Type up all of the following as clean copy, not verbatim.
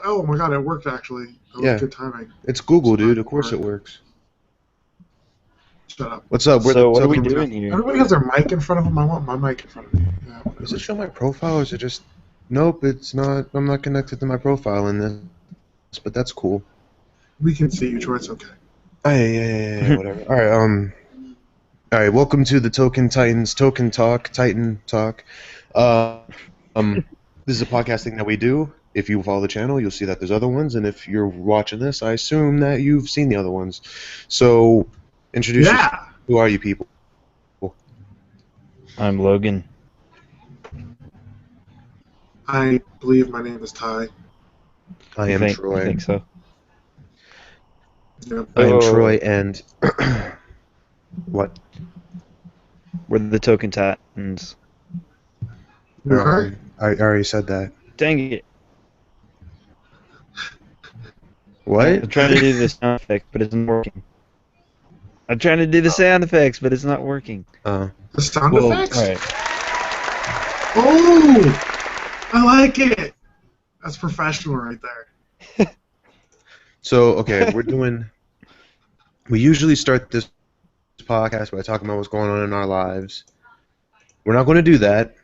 Oh my god, it worked actually. That was good timing. It's Google, dude. Of course it works. Shut up. What's up? So what are we doing here? Everybody has their mic in front of them. I want my mic in front of me. Yeah, does it show my profile or is it just... Nope, it's not. I'm not connected to my profile in this, but that's cool. We can see you, Troy. It's okay. Yeah, whatever. Alright, welcome to the Token Titans Token Talk, Titan Talk. This is a podcasting that we do. If you follow the channel, you'll see that there's other ones, and if you're watching this, I assume that you've seen the other ones. So, introduce yourself. Who are you people? I'm Logan. I believe my name is Ty. I am Troy. I think so. Yep. I am Troy, and... What? We're the Token Titans. You are? I already said that. Dang it. What? I'm trying to do the sound effects, but it's not working. I'm trying to do the sound effects, but it's not working. The sound effects? Alright. Oh! I like it! That's professional right there. So, okay, we usually start this podcast by talking about what's going on in our lives. We're not going to do that.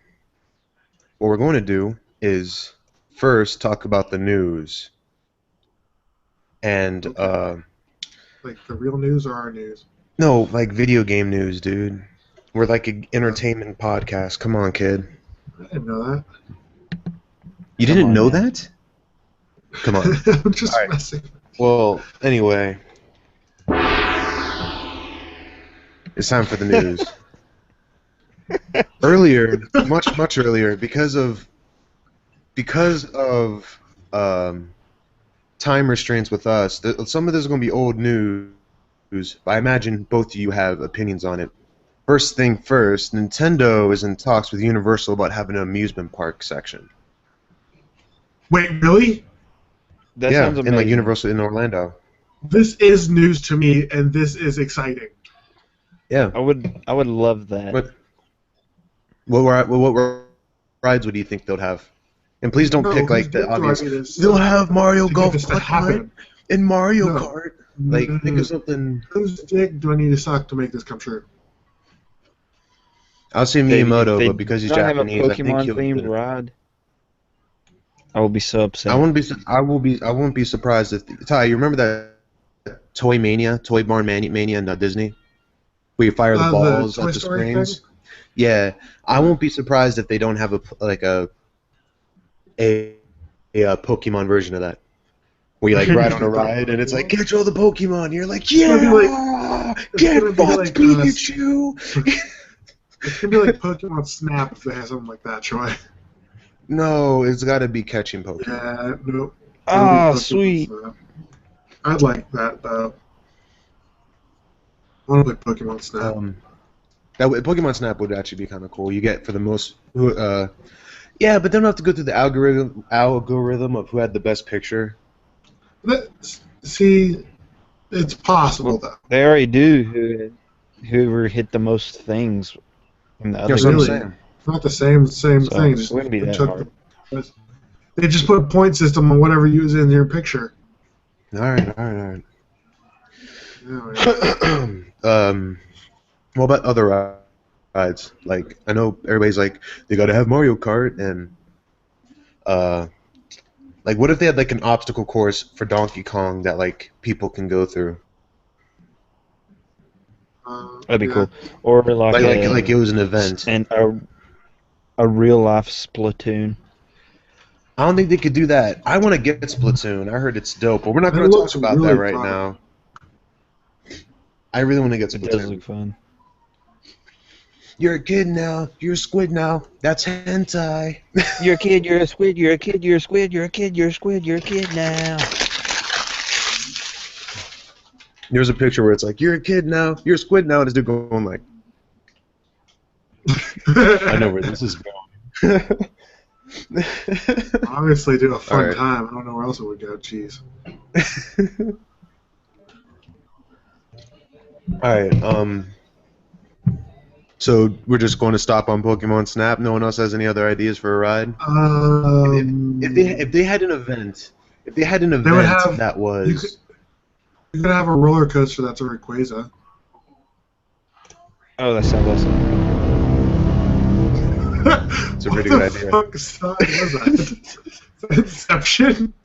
What we're going to do is first talk about the news. And, like the real news or our news? No, like video game news, dude. We're like an entertainment podcast. Come on, kid. I didn't know that. You didn't know that? Come on. I'm just messing. Well, anyway. It's time for the news. Earlier, much earlier, because of time restraints with us, some of this is going to be old news, but I imagine both of you have opinions on it. First thing first, Nintendo is in talks with Universal about having an amusement park section. Wait, really? That sounds amazing. In like Universal in Orlando. This is news to me, and this is exciting. Yeah. I would love that. What rides would you think they'll have? And please don't pick like the obvious. They'll have Mario Golf and Mario Kart. Like think of something. Whose dick do I need to suck to make this come true? I'll say Miyamoto, but because he's Japanese, I think he'll themed ride. I will be so upset. I won't be surprised if Ty. You remember that Toy Barn Mania in Disney, where you fire the balls at the screens? Thing? Yeah, I won't be surprised if they don't have a Pokemon version of that, where you like ride on a ride and it's like catch all the Pokemon. And you're like, yeah, get fucked, Pikachu. It's gonna be like Pokemon Snap if they have something like that, Troy. No, it's got to be catching Pokemon. Yeah, no. Oh, sweet. I'd like that though. I want to play Pokemon Snap. Pokemon Snap would actually be kind of cool. You get for the most, yeah, but they don't have to go through the algorithm of who had the best picture. See, it's possible though. They already do. Whoever hit the most things. In the other It's not the same thing. It wouldn't be that hard. They just put a point system on whatever you use in your picture. All right. What about other rides? Like, I know everybody's like, they gotta have Mario Kart, and like, what if they had like an obstacle course for Donkey Kong that like people can go through? That'd be cool. Or like it was an event. And a real life Splatoon. I don't think they could do that. I want to get Splatoon. I heard it's dope, but we're not going to talk about that right now. I really want to get Splatoon. It does look fun. You're a kid now. You're a squid now. That's hentai. You're a kid. You're a squid. You're a kid. You're a squid. You're a kid. You're a squid. You're a kid now. There's a picture where it's like, you're a kid now. You're a squid now. And this dude going like, I know where this is going. Obviously, do a fun time. I don't know where else it would go. Jeez. All right. So we're just going to stop on Pokemon Snap. No one else has any other ideas for a ride. If they had an event, they would have, that was you could have a roller coaster that's a Rayquaza. Oh, that sounds awesome. it's a pretty good idea. What the fuck was that? Inception?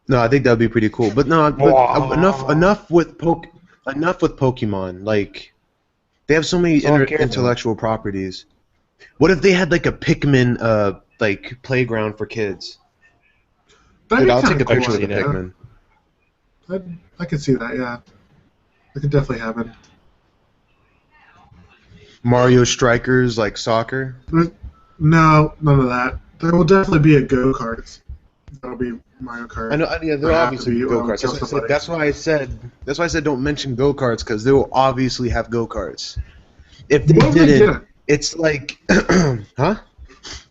No, I think that'd be pretty cool. But no, but enough with Pokemon. Like, they have so many intellectual properties. What if they had like a Pikmin like playground for kids? I'll take a picture of the Pikmin. I could see that, yeah. That could definitely happen. Mario Strikers, like soccer? No, none of that. There will definitely be a go-karts. That'll be Mario Kart. I know, yeah, there'll obviously be go-karts. That's why I said don't mention go-karts, because they will obviously have go-karts. If they didn't, it's like, huh?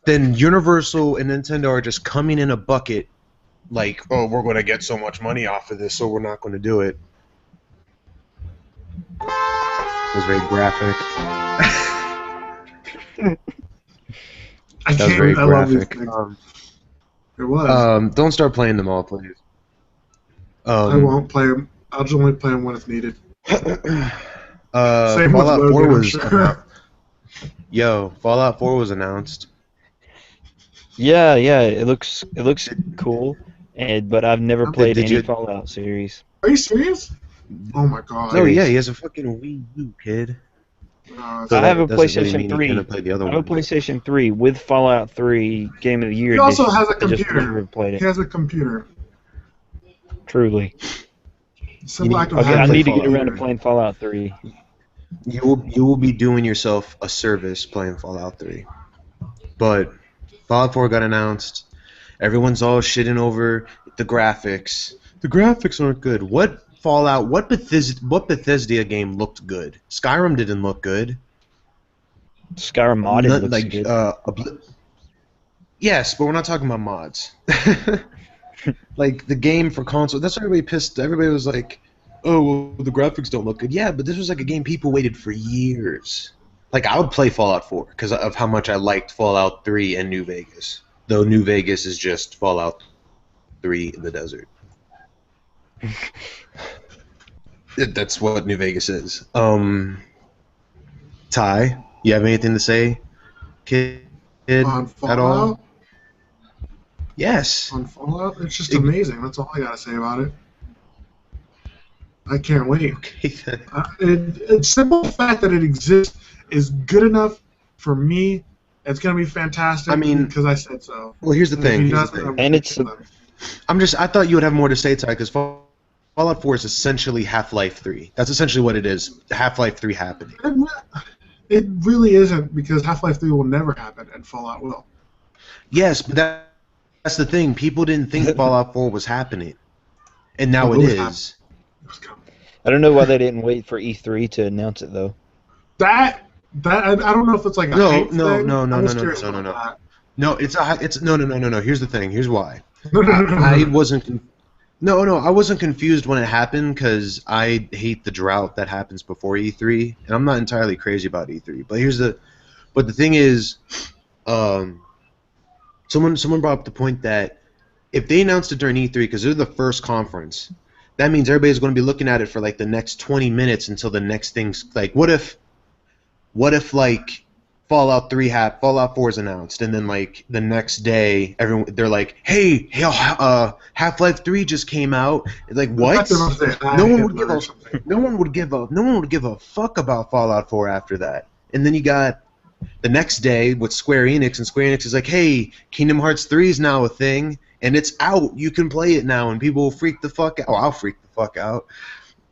Then Universal and Nintendo are just coming in a bucket, like, oh, we're going to get so much money off of this, so we're not going to do it. It was very graphic. I can't. I love these things. It was. Don't start playing them all, please. I won't play them. I'll just only play them when it's needed. Same Fallout with 4 Logan, was sure. Yo, Fallout 4 was announced. Yeah, it looks cool, but I've never played any Fallout series. Are you serious? Oh my god. No, yeah, he has a fucking Wii U, kid. I have a PlayStation 3. I have a PlayStation 3 with Fallout 3 Game of the Year. He also has a computer. I just never played it. He has a computer. Truly. I need to get around to playing Fallout 3. You will be doing yourself a service playing Fallout 3. But Fallout 4 got announced. Everyone's all shitting over the graphics. The graphics aren't good. What Bethesda game looked good? Skyrim didn't look good. Skyrim modded looks good. Yes, but we're not talking about mods. Like the game for console. That's why everybody pissed. Everybody was like, "Oh, well, the graphics don't look good." Yeah, but this was like a game people waited for years. Like I would play Fallout 4 because of how much I liked Fallout 3 and New Vegas. Though New Vegas is just Fallout 3 in the desert. That's what New Vegas is. Ty, you have anything to say, kid, on Fallout? At all? Yes. On Fallout? It's just amazing. That's all I gotta say about it. I can't wait. The simple fact that it exists is good enough for me. It's gonna be fantastic. I mean, because I said so. Well, here's the thing. And it's. I thought you would have more to say, Ty, because Fallout 4 is essentially Half-Life 3. That's essentially what it is. Half-Life 3 happening. It really isn't, because Half-Life 3 will never happen, and Fallout will. Yes, but that's the thing. People didn't think Fallout 4 was happening, and now it is. I don't know why they didn't wait for E3 to announce it, though. I don't know if it's like a hype thing. No. No, Here's the thing. Here's why. I wasn't confused when it happened because I hate the drought that happens before E3, and I'm not entirely crazy about E3. But the thing is, someone brought up the point that if they announced it during E3 because they're the first conference, that means everybody's going to be looking at it for like the next 20 minutes until the next thing's like. What if like Fallout 4 is announced, and then like the next day, they're like, "Hey, Half-Life 3 just came out." It's like, what? No one would give a fuck about Fallout 4 after that. And then you got the next day with Square Enix, and Square Enix is like, "Hey, Kingdom Hearts 3 is now a thing, and it's out. You can play it now," and people will freak the fuck out. Oh, I'll freak the fuck out.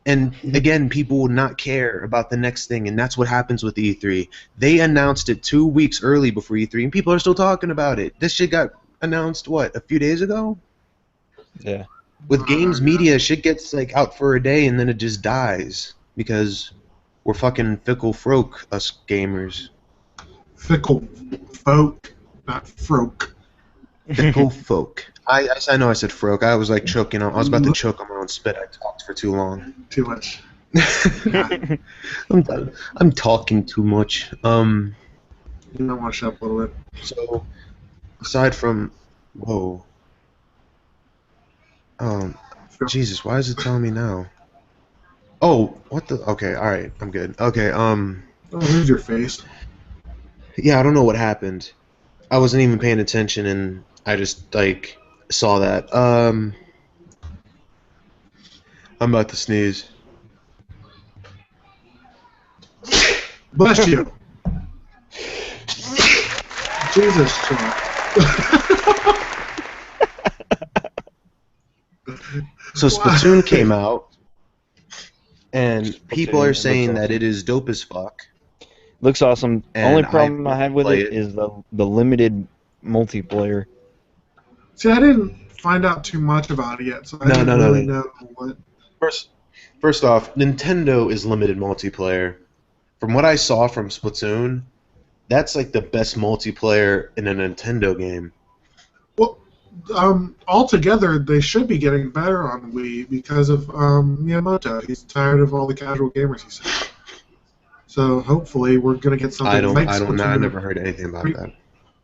And again, people will not care about the next thing, and that's what happens with E3. They announced it 2 weeks early before E3, and people are still talking about it. This shit got announced, what, a few days ago? Yeah. With games media, shit gets like out for a day, and then it just dies because we're fucking fickle folk, us gamers. Fickle folk, not froke. Fickle folk. I know I said froke. I was like choking on. I was about to choke on my own spit. I talked for too long. Too much. I'm talking too much. You might want to shut up a little bit. So, aside from, whoa, Jesus, why is it telling me now? Oh, what the? Okay, all right, I'm good. Okay, Oh, there's your face. yeah, I don't know what happened. I wasn't even paying attention, and I just like saw that. I'm about to sneeze. Bless you. Jesus, Sean. So Splatoon came out, and people are Splatoon, it saying looks that it awesome. is dope as fuck. Looks awesome. And Only problem I have with play it is the limited multiplayer. See, I didn't find out too much about it yet, so I No, didn't no, no, really no. know what. First off, Nintendo is limited multiplayer. From what I saw from Splatoon, that's like the best multiplayer in a Nintendo game. Well, altogether, they should be getting better on Wii because of Miyamoto. He's tired of all the casual gamers, he said. So hopefully, we're gonna get something like Splatoon. I never heard anything about that.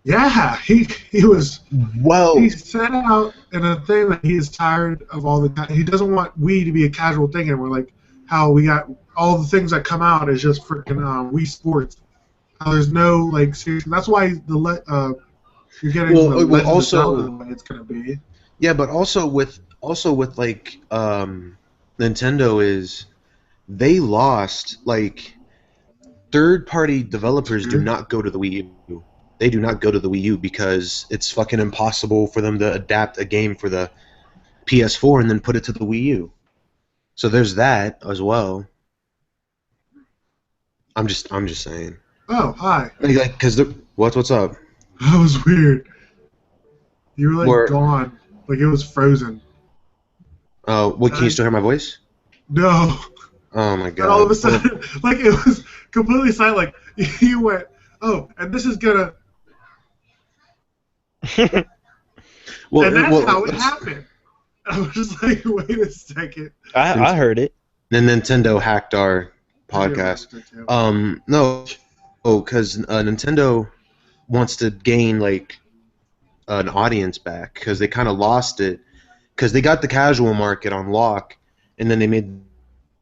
Yeah, he was. Well, He said out in a thing that he is tired of all the. He doesn't want Wii to be a casual thing, and we're like, how we got all the things that come out is just freaking Wii Sports. How there's no like serious. That's why you're getting the Legend of Zelda the way it's gonna be. Yeah, but also with like Nintendo is they lost like third-party developers do not go to the Wii U. They do not go to the Wii U because it's fucking impossible for them to adapt a game for the PS4 and then put it to the Wii U. So there's that as well. I'm just saying. Oh, hi. Like, cause what's up? That was weird. You were Where- gone, like it was frozen. What? Can you still hear my voice? No. Oh my god! And all of a sudden, like it was completely silent. Like you went, oh, and this is gonna. Well, and that's how it happened. I was just like, wait a second. I heard it. Then Nintendo hacked our podcast. No, because Nintendo wants to gain like an audience back because they kind of lost it because they got the casual market on lock, and then they made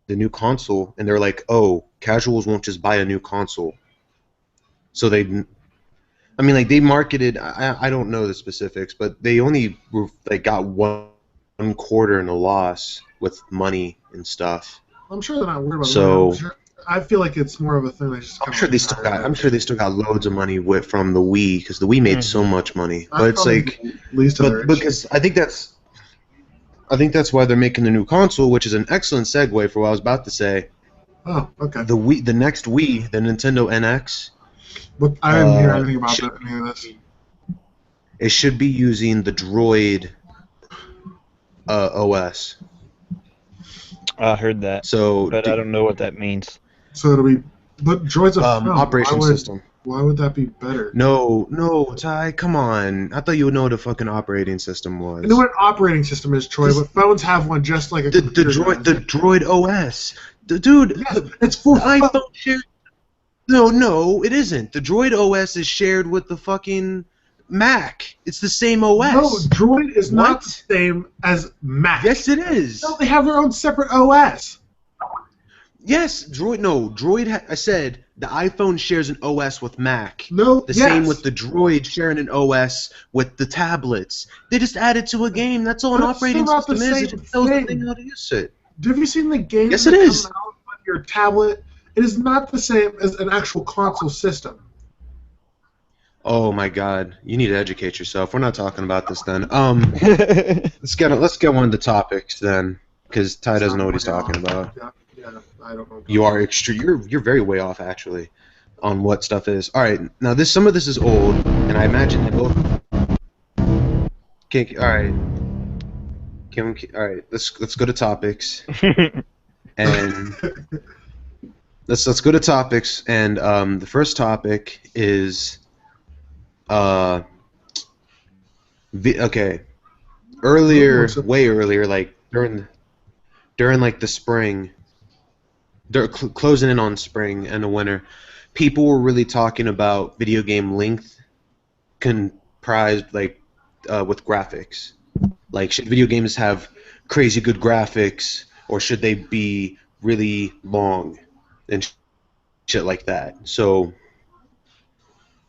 the new console, and they're like, oh, casuals won't just buy a new console. So they they marketed. I don't know the specifics, but they only got one quarter in a loss with money and stuff. I'm sure they're not worried about so, that. I feel like it's more of a thing. I'm sure they still got loads of money from the Wii because the Wii made so much money. But it's like, because I think that's why they're making the new console, which is an excellent segue for what I was about to say. Oh, okay. The next Wii, the Nintendo NX. But I didn't hear anything about any of this. It should be using the Droid OS. I heard that. So, but I don't know what that means. So it'll be, but Droid's a film. Operation system. Why would that be better? No, Ty, come on. I thought you would know what a fucking operating system was. I know what an operating system is, Troy, but phones have one just like a computer. The Droid OS. Dude, yes, it's for iPhone shared. No, it isn't. The Droid OS is shared with the fucking Mac. It's the same OS. No, Droid is not the same as Mac. Yes, it is. No, they have their own separate OS. Yes, Droid. No, Droid. I said the iPhone shares an OS with Mac. No, the same with the Droid sharing an OS with the tablets. They just added to a game. That's all an operating system is. It just tells the thing how to use it. Have you seen the game? Yes, it is. Come out on your tablet. It is not the same as an actual console system. Oh my God! You need to educate yourself. We're not talking about this then. Let's get one of the topics then, because Ty doesn't know what he's talking about. Yeah, I don't know. You are You're very way off actually, on what stuff is. All right, now some of this is old, and I imagine they both. Okay, all right. All right, let's go to topics, and let's go to topics, and the first topic is okay, way earlier, like during like the spring, they're closing in on spring and the winter, people were really talking about video game length comprised with graphics. Like, should video games have crazy good graphics, or should they be really long and shit like that? So,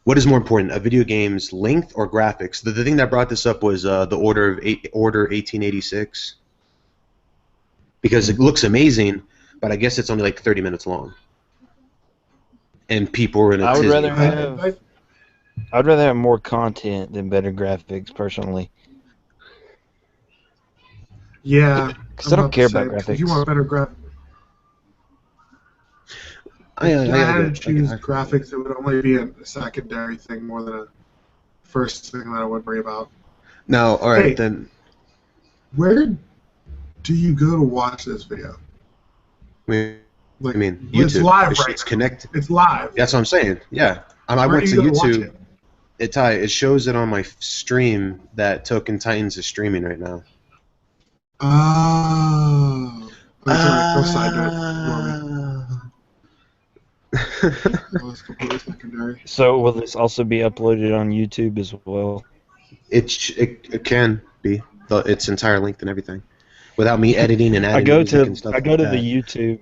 what is more important, a video game's length or graphics? The thing that brought this up was the Order 1886, because it looks amazing, but I guess it's only like 30 minutes long, and people were in a tizzy. I'd rather have more content than better graphics, personally. Yeah, because I don't care about graphics. If you want better graphics, I had to choose graphics. It would only be a secondary thing more than a first thing that I would worry about. No, all right, then. Where do you go to watch this video? I mean, YouTube. It's live, right? It's connected. It's live. That's what I'm saying. Yeah, I went to YouTube. It shows it on my stream that Token Titans is streaming right now. Oh. Go side note. Completely secondary. So will this also be uploaded on YouTube as well? It can be its entire length and everything, without me editing and adding music and stuff. I go to the YouTube.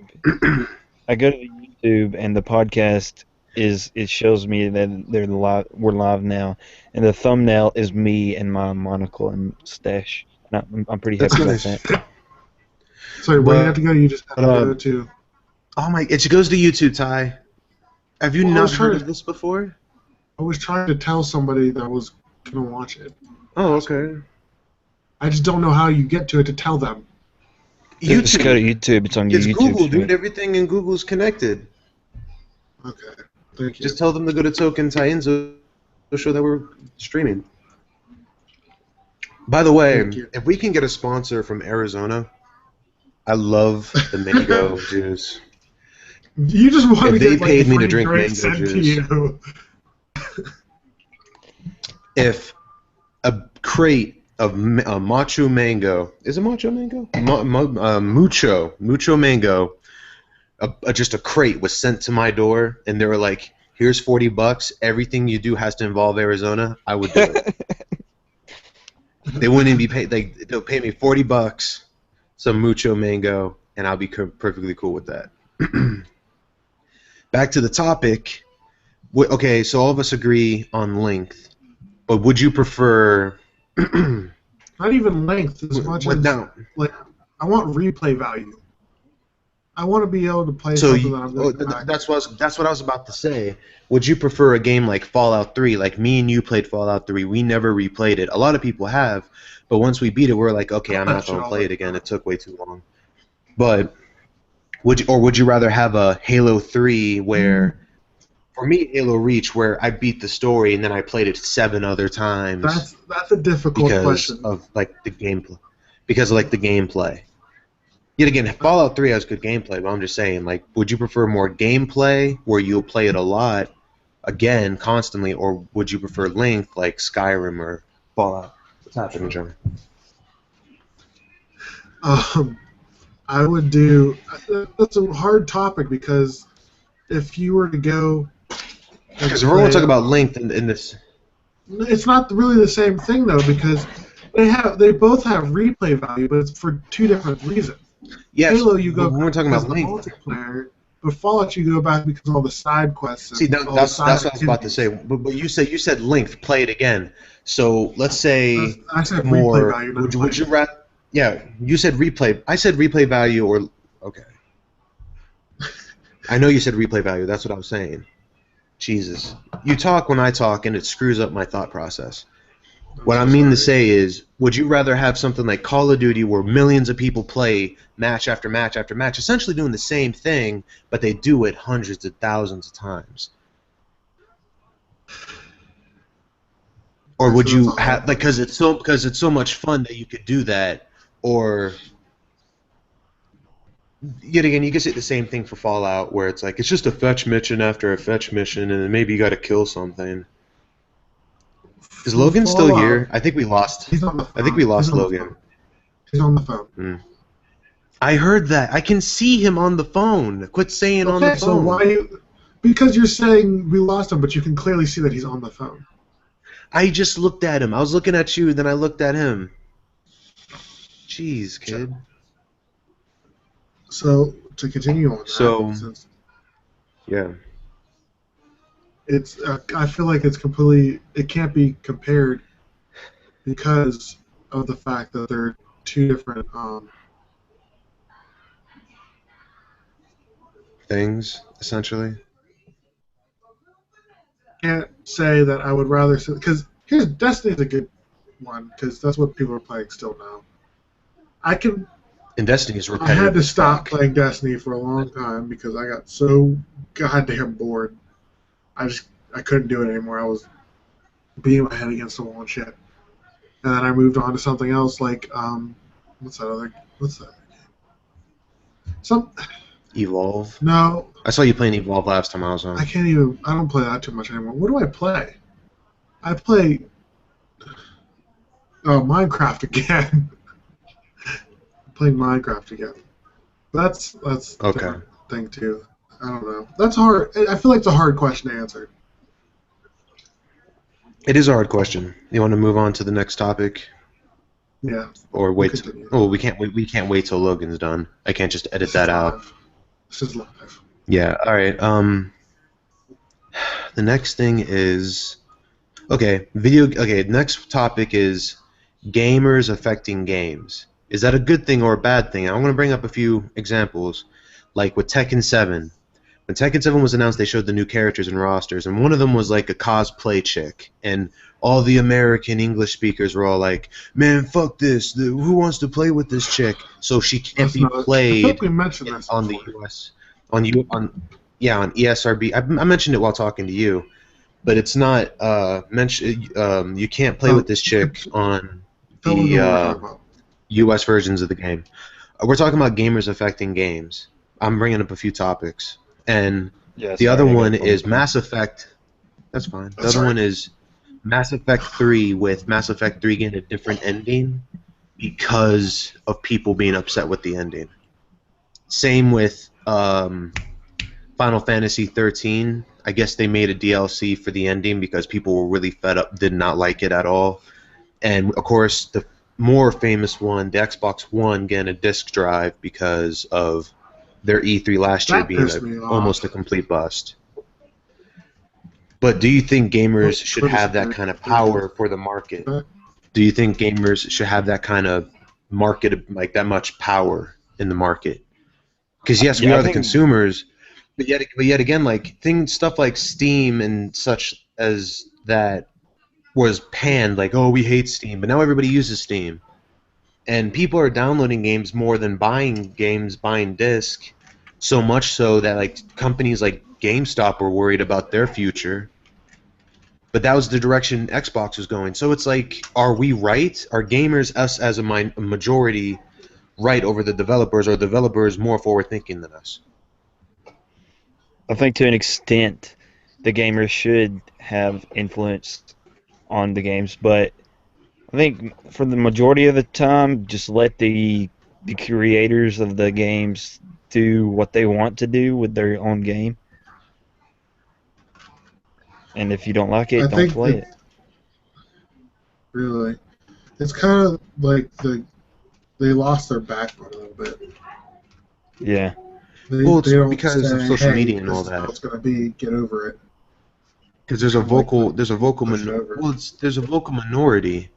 I go to the YouTube, and the podcast it shows me that we're live now, and the thumbnail is me and my monocle and stash. I'm pretty happy about that. Sorry, where do you have to go? You just have to go to. Oh my! It goes to YouTube, Ty. Have you not heard of this before? I was trying to tell somebody that was gonna watch it. Oh, okay. I just don't know how you get to it to tell them. YouTube. Just go to YouTube. It's on YouTube. It's Google, dude. Everything in Google's connected. Okay. Thank you. Just tell them to go to Token Titans. It'll show that we're streaming. By the way, if we can get a sponsor from Arizona, I love the mango juice. You just want to get they paid me to drink mango juice. If a crate of macho mango, is it macho mango? Mucho mango, just a crate was sent to my door, and they were like, "Here's $40. Everything you do has to involve Arizona." I would do it. They wouldn't even be paid. They'll pay me $40, some mucho mango, and I'll be perfectly cool with that. Back to the topic. Okay, so all of us agree on length, but would you prefer? Not even length as much as like I want replay value. I want to be able to play something that I'm going to that's what I was about to say. Would you prefer a game like Fallout 3? Like me and you played Fallout 3. We never replayed it. A lot of people have, but once we beat it, we're like, okay, I'm not going to play it again. It took way too long. But would you rather have a Halo 3 where, for me, Halo Reach, where I beat the story and then I played it 7 other times? That's a difficult question. Because of the gameplay. Yet again, Fallout 3 has good gameplay, but I'm just saying, like, would you prefer more gameplay where you'll play it a lot, again, constantly, or would you prefer length like Skyrim or Fallout? What's happening, John? I would do. That's a hard topic because if you were to go. Because we're going to talk about length in this. It's not really the same thing though, because they both have replay value, but it's for two different reasons. Yes, Halo, you go. When we're talking about length. Multiplayer, but Fallout, you go back because of all the side quests. See, that's what I was about to say. But you said length. Play it again. So let's say I said more. Replay value. Would you rather? Yeah, you said replay. I said replay value or okay. I know you said replay value. That's what I was saying. Jesus, you talk when I talk, and it screws up my thought process. What I mean to say is, would you rather have something like Call of Duty where millions of people play match after match after match, essentially doing the same thing, but they do it hundreds of thousands of times? Or would you have, like, because it's so much fun that you could do that, or yet again, you can say the same thing for Fallout, where it's like it's just a fetch mission after a fetch mission, and then maybe you got to kill something. Is Logan still here? I think we lost. He's on the phone. I think we lost Logan. He's on the phone. I heard that. I can see him on the phone. Quit saying on the phone. So why? Because you're saying we lost him, but you can clearly see that he's on the phone. I just looked at him. I was looking at you, then I looked at him. Jeez, kid. So to continue on. Yeah. It's. I feel like it's completely. It can't be compared because of the fact that they're two different things, essentially. Can't say that I would rather, because here's Destiny's a good one because that's what people are playing still now. And Destiny's repetitive. I had to stop playing Destiny for a long time because I got so goddamn bored. I couldn't do it anymore. I was beating my head against the wall and shit. And then I moved on to something else like what's that? Evolve? No. I saw you playing Evolve last time I was on. I don't play that too much anymore. What do I play? I play Minecraft again. I'm playing Minecraft again. That's okay. A different thing too. I don't know. That's hard. I feel like it's a hard question to answer. It is a hard question. You want to move on to the next topic? Yeah. Or wait. We can't wait. We can't wait till Logan's done. I can't just edit that out. This is live. Yeah. All right. The next thing is Next topic is gamers affecting games. Is that a good thing or a bad thing? I'm going to bring up a few examples, like with Tekken 7. When Tekken 7 was announced, they showed the new characters and rosters, and one of them was like a cosplay chick, and all the American English speakers were all like, "Man, fuck this! Who wants to play with this chick?" So she can't be played I think we mentioned this on the US, on ESRB. I mentioned it while talking to you, but it's not mentioned. You can't play with this chick on the US versions of the game. We're talking about gamers affecting games. I'm bringing up a few topics. And the other one is Mass Effect. That's fine. The other one is Mass Effect 3, with Mass Effect 3 getting a different ending because of people being upset with the ending. Same with Final Fantasy 13. I guess they made a DLC for the ending because people were really fed up, did not like it at all. And, of course, the more famous one, the Xbox One, getting a disc drive because of their E3 last year being almost a complete bust. But do you think gamers should have that kind of power for the market? Do you think gamers should have that kind of market, like that much power in the market? Because yes, we are the consumers, but yet again, like stuff like Steam and such as that was panned. Like, oh, we hate Steam, but now everybody uses Steam. And people are downloading games more than buying disc, so much so that like companies like GameStop were worried about their future. But that was the direction Xbox was going. So it's like, are we right? Are gamers, us as a majority, right over the developers? Or are developers more forward-thinking than us? I think to an extent, the gamers should have influence on the games, but I think for the majority of the time, just let the creators of the games do what they want to do with their own game. And if you don't like it, don't play it. Really. It's kind of like they lost their backbone a little bit. Yeah. It's because of social media and all that. It's going to be, get over it. Because there's a vocal minority.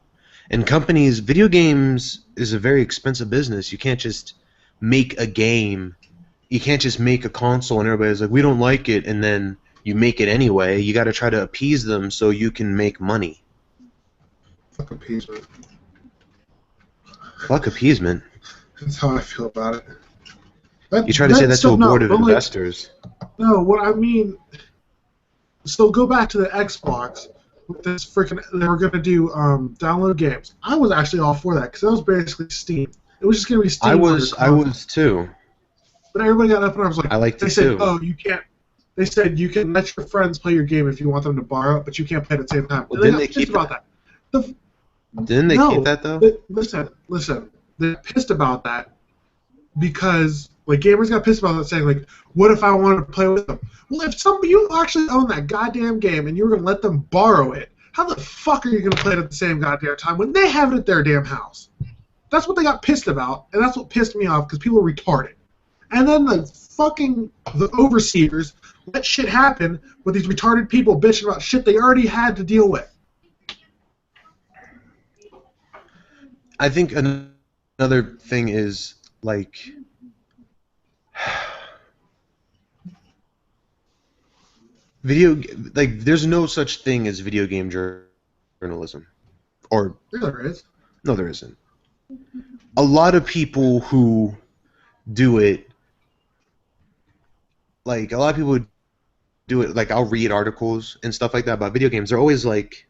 And companies, video games is a very expensive business. You can't just make a game. You can't just make a console and everybody's like, we don't like it, and then you make it anyway. You got to try to appease them so you can make money. Fuck appeasement. Fuck appeasement. That's how I feel about it. You try to say that to a board of investors. No, what I mean... So go back to the Xbox. With this freaking, they were going to do download games. I was actually all for that because that was basically Steam. It was just going to be Steam. I was too. But everybody got up and I was like, I liked it too. They said, oh, you can't. They said you can let your friends play your game if you want them to borrow it, but you can't play it at the same time. Well, didn't they keep about that? Didn't they keep that though? Listen. They're pissed about that because like gamers got pissed about that, saying like, what if I wanted to play with them? Well, if somebody you actually own that goddamn game and you're gonna let them borrow it, how the fuck are you gonna play it at the same goddamn time when they have it at their damn house? That's what they got pissed about, and that's what pissed me off because people are retarded. And then the overseers let shit happen with these retarded people bitching about shit they already had to deal with. I think another thing is like there's no such thing as video game journalism, or Yeah, there is. no, there isn't. A lot of people who do it, like a lot of people who do it, like I'll read articles and stuff like that about video games. They're always like,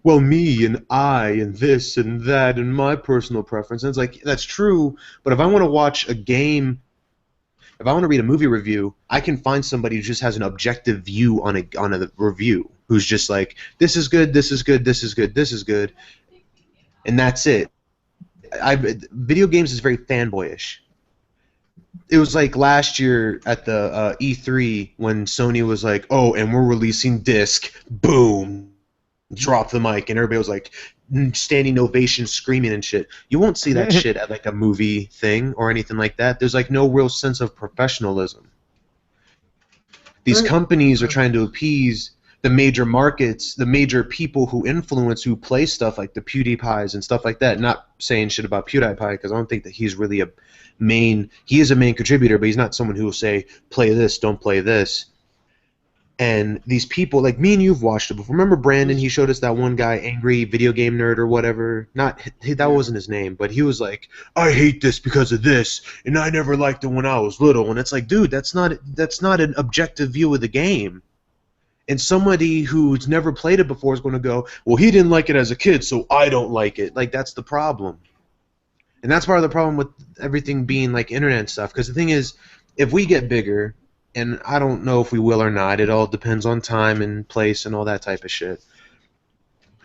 well, me and I and this and that and my personal preference. And it's like, that's true, but if I want to watch a game, if I want to read a movie review, I can find somebody who just has an objective view on a review, who's just like, this is good, this is good, this is good, this is good, and that's it. Video games is very fanboyish. It was like last year at the E3 when Sony was like, oh, and we're releasing disc, boom, drop the mic, and everybody was like standing ovation, screaming and shit. You won't see that shit at like a movie thing or anything like that. There's like no real sense of professionalism. These companies are trying to appease the major markets, the major people who influence, who play stuff like the PewDiePies and stuff like that. Not saying shit about PewDiePie because I don't think that he's really he is a main contributor, but he's not someone who will say, play this, don't play this. And these people, like me and you've watched it before. Remember Brandon? He showed us that one guy, angry video game nerd or whatever. That wasn't his name, but he was like, I hate this because of this, and I never liked it when I was little. And it's like, dude, that's not an objective view of the game. And somebody who's never played it before is going to go, well, he didn't like it as a kid, so I don't like it. Like, that's the problem. And that's part of the problem with everything being like internet stuff. Because the thing is, if we get bigger, and I don't know if we will or not, it all depends on time and place and all that type of shit.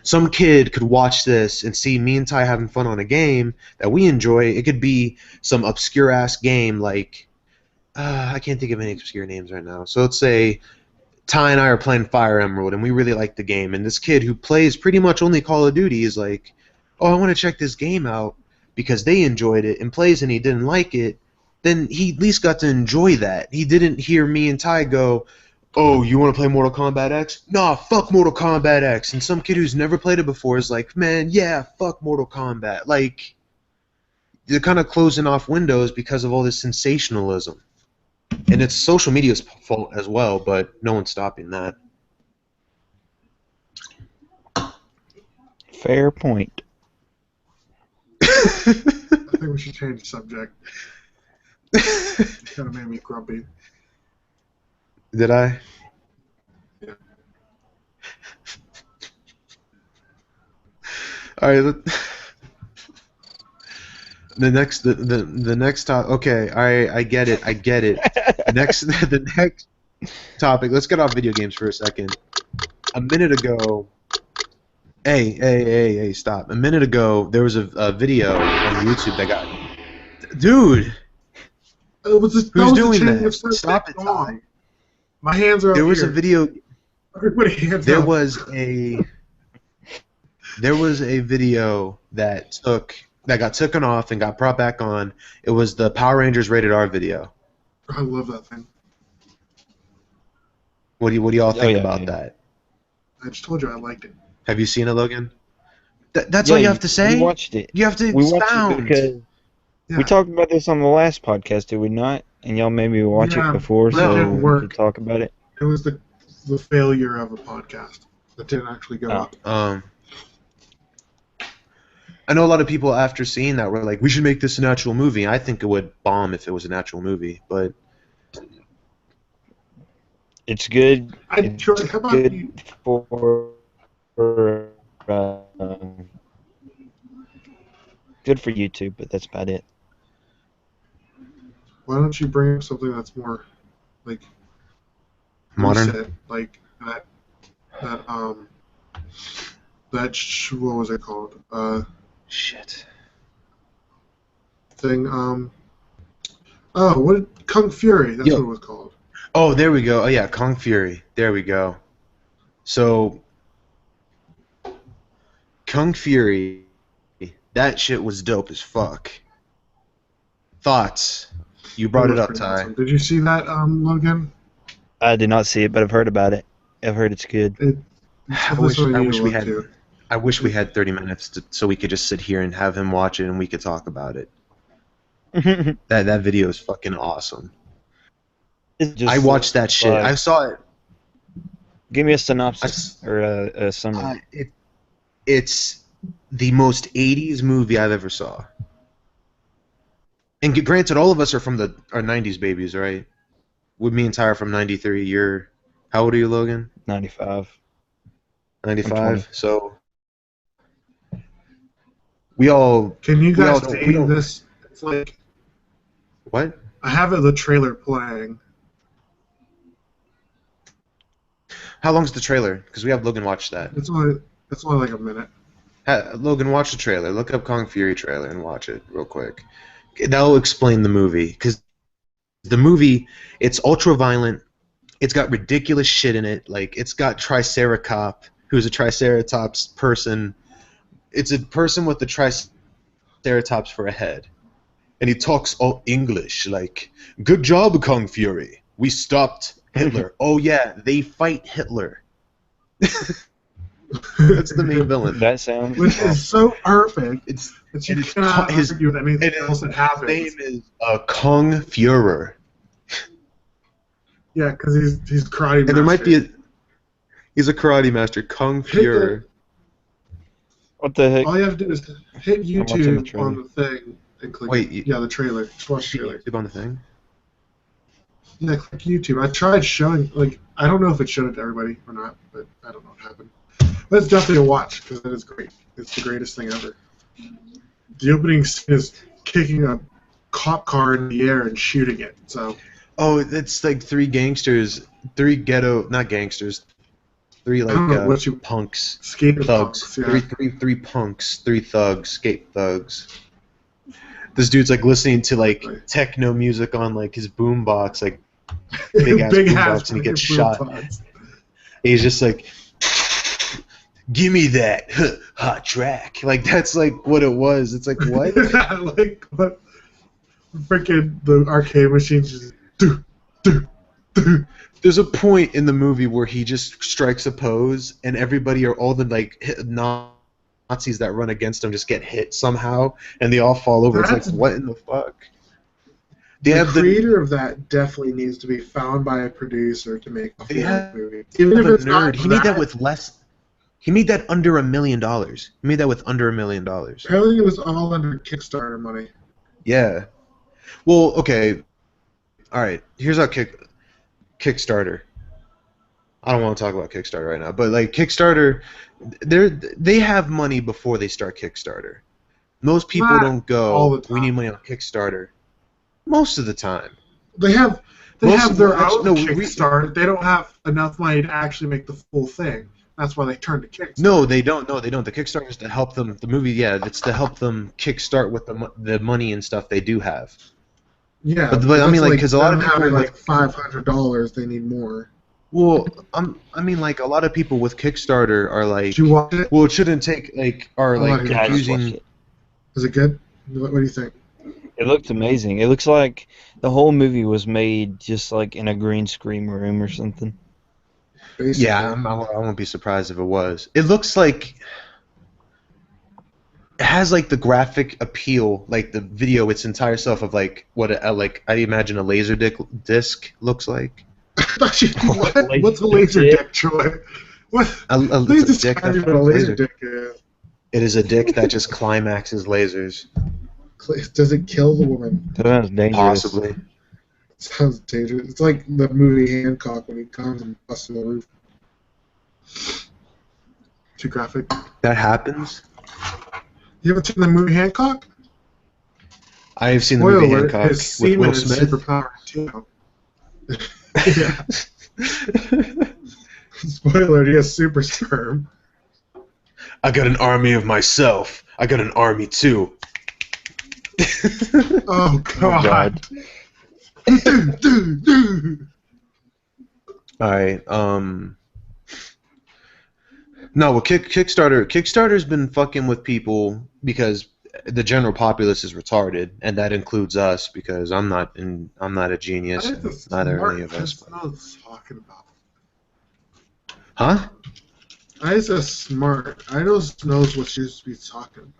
Some kid could watch this and see me and Ty having fun on a game that we enjoy. It could be some obscure-ass game like, I can't think of any obscure names right now. So let's say Ty and I are playing Fire Emerald, and we really like the game. And this kid who plays pretty much only Call of Duty is like, oh, I want to check this game out because they enjoyed it, and plays and he didn't like it. Then he at least got to enjoy that. He didn't hear me and Ty go, oh, you want to play Mortal Kombat X? Nah, fuck Mortal Kombat X. And some kid who's never played it before is like, man, yeah, fuck Mortal Kombat. Like, they're kind of closing off windows because of all this sensationalism. And it's social media's fault as well, but no one's stopping that. Fair point. I think we should change the subject. It kind of made me grumpy. Did I? Yeah. All right. The next topic. Okay. All right. I get it. The next topic. Let's get off video games for a second. A minute ago. Hey! Stop! A minute ago, there was a video on YouTube that got. Dude. Who's doing that? Stop it, Ty. My hands are up There was here. a video. Everybody hands There up. was a video that got taken off and got brought back on. It was the Power Rangers Rated R video. I love that thing. What do y'all think about that? I just told you I liked it. Have you seen it, Logan? That's all you have to say? We watched it. You have to We watched it expound. because we talked about this on the last podcast, did we not? And y'all made me watch it before, but it so didn't we work. could talk about it. It was the failure of a podcast that didn't actually go up. I know a lot of people after seeing that were like, we should make this an actual movie. I think it would bomb if it was an actual movie, but It's good. How It's about good you? for good for YouTube, but that's about it. Why don't you bring up something that's more like modern. recent, like what was it called? Shit. Thing. Oh, what? Kung Fury. That's Yo. what it was called. Oh, there we go. Oh yeah, Kung Fury. There we go. So Kung Fury, that shit was dope as fuck. Thoughts? You brought it up, pretty Ty. awesome. Did you see that, Logan? I did not see it, but I've heard about it. I've heard it's good. I wish we had 30 minutes so we could just sit here and have him watch it and we could talk about it. That video is fucking awesome. I watched that shit. I saw it. Give me a synopsis or a summary. It's the most 80s movie I've ever saw. And granted, all of us are from our 90s babies, right? With me and Ty are from 93. How old are you, Logan? 95. 95. So we all. Can you guys see this? It's like. What? I have the trailer playing. How long's the trailer? Because we have Logan watch that. It's only like a minute. Logan, watch the trailer. Look up Kung Fury trailer and watch it real quick. That'll explain the movie. Because the movie, it's ultra violent. It's got ridiculous shit in it. Like, it's got Triceracop, who's a Triceratops person. It's a person with the Triceratops for a head. And he talks all English, like, good job, Kung Fury. We stopped Hitler. Oh, yeah, they fight Hitler. That's the main villain. That sounds... Which is so perfect. You cannot argue with anything else that happens. His name is Kung Fuhrer. Yeah, because he's karate master. And there might be he's a karate master, Kung Fuhrer. What the heck? All you have to do is hit YouTube on the thing and click. Wait, the trailer. Just watch the trailer. YouTube on the thing? Yeah, click YouTube. I tried showing, I don't know if it showed it to everybody or not, but I don't know what happened. But it's definitely a watch, because it is great. It's the greatest thing ever. The opening scene is kicking a cop car in the air and shooting it, so... Oh, it's like three ghetto, not gangsters, punks, skater thugs, punks, yeah. three punks, three thugs, skate thugs. This dude's like listening to techno music on his boombox, big ass boombox, and he gets shot. He's just like, give me that hot track. That's what it was. It's like, what? What? Freaking the arcade machines just do. There's a point in the movie where he just strikes a pose, and everybody or all the Nazis that run against him just get hit somehow, and they all fall over. It's like, what in the fuck? The creator of that definitely needs to be found by a producer to make a full movie. Even if it's not he made that with less. He made that under $1 million. He made that with under $1 million. Apparently, it was all under Kickstarter money. Yeah. Well, okay. All right. Here's how Kickstarter. I don't want to talk about Kickstarter right now, but Kickstarter, they have money before they start Kickstarter. Most people don't go, we need money on Kickstarter. Most of the time. They have their own Kickstarter. They don't have enough money to actually make the full thing. That's why they turn to Kickstarter. No, they don't. The Kickstarter is to help them. The movie, it's to help them kickstart with the money and stuff they do have. Yeah, but I mean, because a lot of people having $500, they need more. Well, I mean, a lot of people with Kickstarter are Did you watch it? Well, it shouldn't take confusing. Is it good? What do you think? It looked amazing. It looks like the whole movie was made just in a green screen room or something. Basically. Yeah, I won't be surprised if it was. It looks like it has the graphic appeal, the video its entire self of what I imagine a laser disc looks like. What? What's a laser dick, Troy? What? Please describe what a laser dick is. It is a dick that just climaxes lasers. Does it kill the woman? That sounds dangerous. Possibly. Sounds dangerous. It's like the movie Hancock when he comes and busts through the roof. Too graphic. That happens? You haven't seen the movie Hancock? I have seen the movie Hancock with Will Smith. Superpower too. Yeah. Spoiler, he has super sperm. I got an army of myself. I got an army too. Oh God. All right. No, well, Kickstarter's been fucking with people because the general populace is retarded, and that includes us because I'm not a genius, and neither are any of us. That's not what it's talking about. Huh? I just smart. I just knows what she used to be talking about.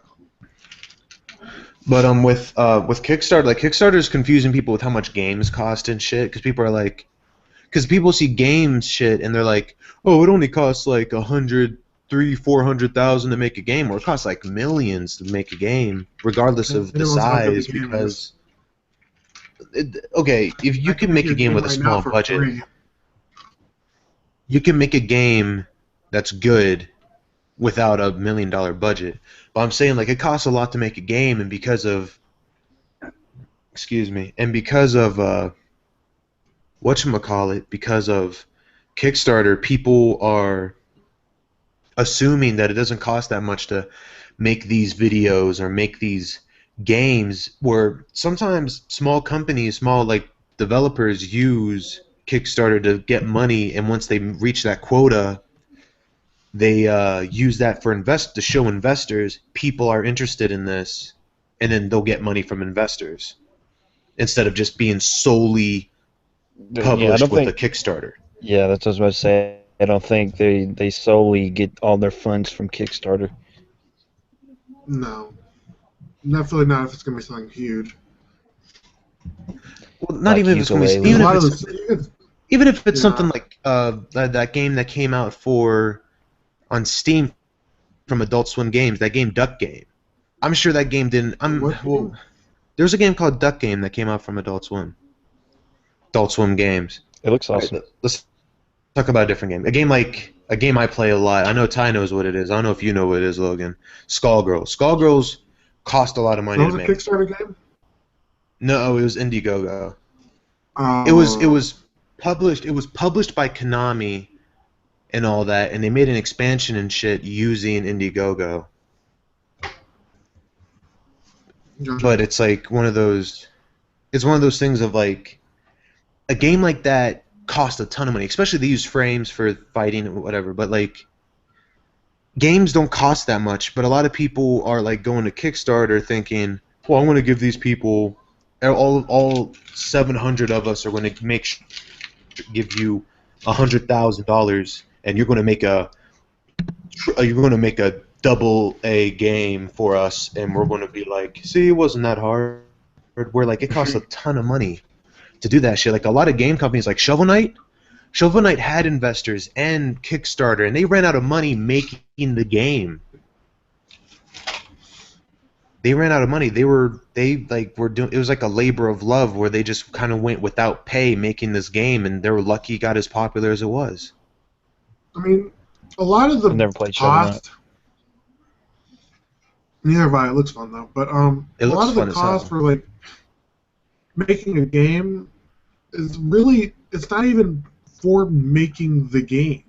But with Kickstarter, like Kickstarter's confusing people with how much games cost and shit, because people are like, because people see games shit and they're like, oh, it only costs like $400,000 to make a game, or it costs like millions to make a game, regardless of the size. Because okay, if you can make a game with a small budget, you can make a game that's good without a $1 million budget. But I'm saying, like, it costs a lot to make a game, and because of whatchamacallit, because of Kickstarter, people are assuming that it doesn't cost that much to make these videos or make these games, where sometimes small companies, small like developers use Kickstarter to get money, and once they reach that quota, they use that to show investors people are interested in this, and then they'll get money from investors instead of just being solely published with a Kickstarter. Yeah, that's what I was about to say. I don't think they solely get all their funds from Kickstarter. No. Definitely not if it's going to be something huge. Well, not even if it's going to be... Even if it's something like that game that came out on Steam from Adult Swim Games, that game Duck Game. I'm sure that game didn't... there was a game called Duck Game that came out from Adult Swim. Adult Swim Games. It looks awesome. Right, let's talk about a different game. A game I play a lot. I know Ty knows what it is. I don't know if you know what it is, Logan. Skullgirls. Skullgirls cost a lot of money to make. Was it a Kickstarter game? No, it was Indiegogo. It was published by Konami and all that, and they made an expansion and shit using Indiegogo. But it's like one of those things of like, a game like that costs a ton of money, especially they use frames for fighting and whatever, but like, games don't cost that much, but a lot of people are like going to Kickstarter thinking, well, I'm going to give these people, all 700 of us are going to give you $100,000, and you're going to make a double A game for us, and we're going to be like, see, it wasn't that hard. Where like it costs a ton of money to do that shit. Like a lot of game companies, like Shovel Knight had investors and Kickstarter, and they ran out of money making the game. They ran out of money. It was like a labor of love where they just kind of went without pay making this game, and they were lucky it got as popular as it was. I mean, a lot of the I've never played Shovel Knight. Neither have I. It looks fun though. But a lot of the cost for like making a game is really, it's not even for making the game.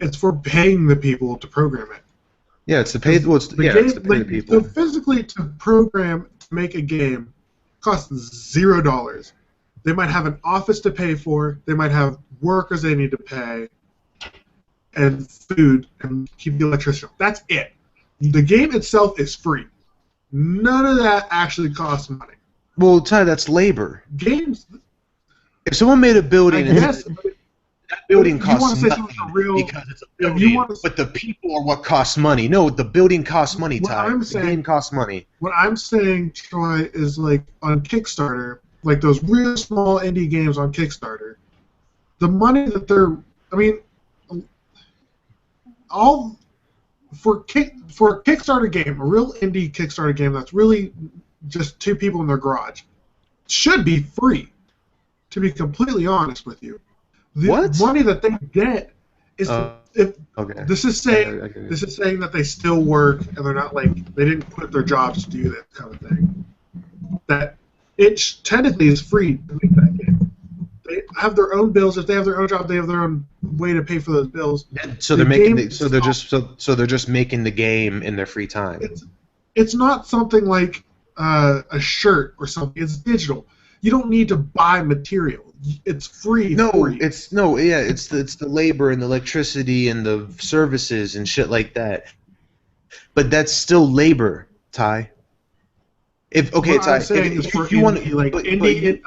It's for paying the people to program it. Yeah, it's to pay. Well, it's to pay the people. So physically, to program to make a game costs $0. They might have an office to pay for. They might have workers they need to pay, and food and keep the electricity. That's it. The game itself is free. None of that actually costs money. Well, Ty, that's labor. Games. If someone made a building, that building costs nothing because it's a building, but the people are what costs money. No, the building costs money, Ty. The game costs money. What I'm saying, Troy, is like on Kickstarter, like those real small indie games on Kickstarter, the money that they're, I mean, all for a Kickstarter game, a real indie Kickstarter game that's really just two people in their garage, should be free. To be completely honest with you, the money that they get is this is saying that they still work and they're not like they didn't quit their jobs to do that kind of thing. That it technically is free to make that game. They have their own bills. If they have their own job, they have their own way to pay for those bills. So they're just making the game in their free time. It's not something like a shirt or something. It's digital. You don't need to buy material. It's free for you. It's the labor and the electricity and the services and shit like that. But that's still labor, Ty. What I'm saying is for indie, like indie.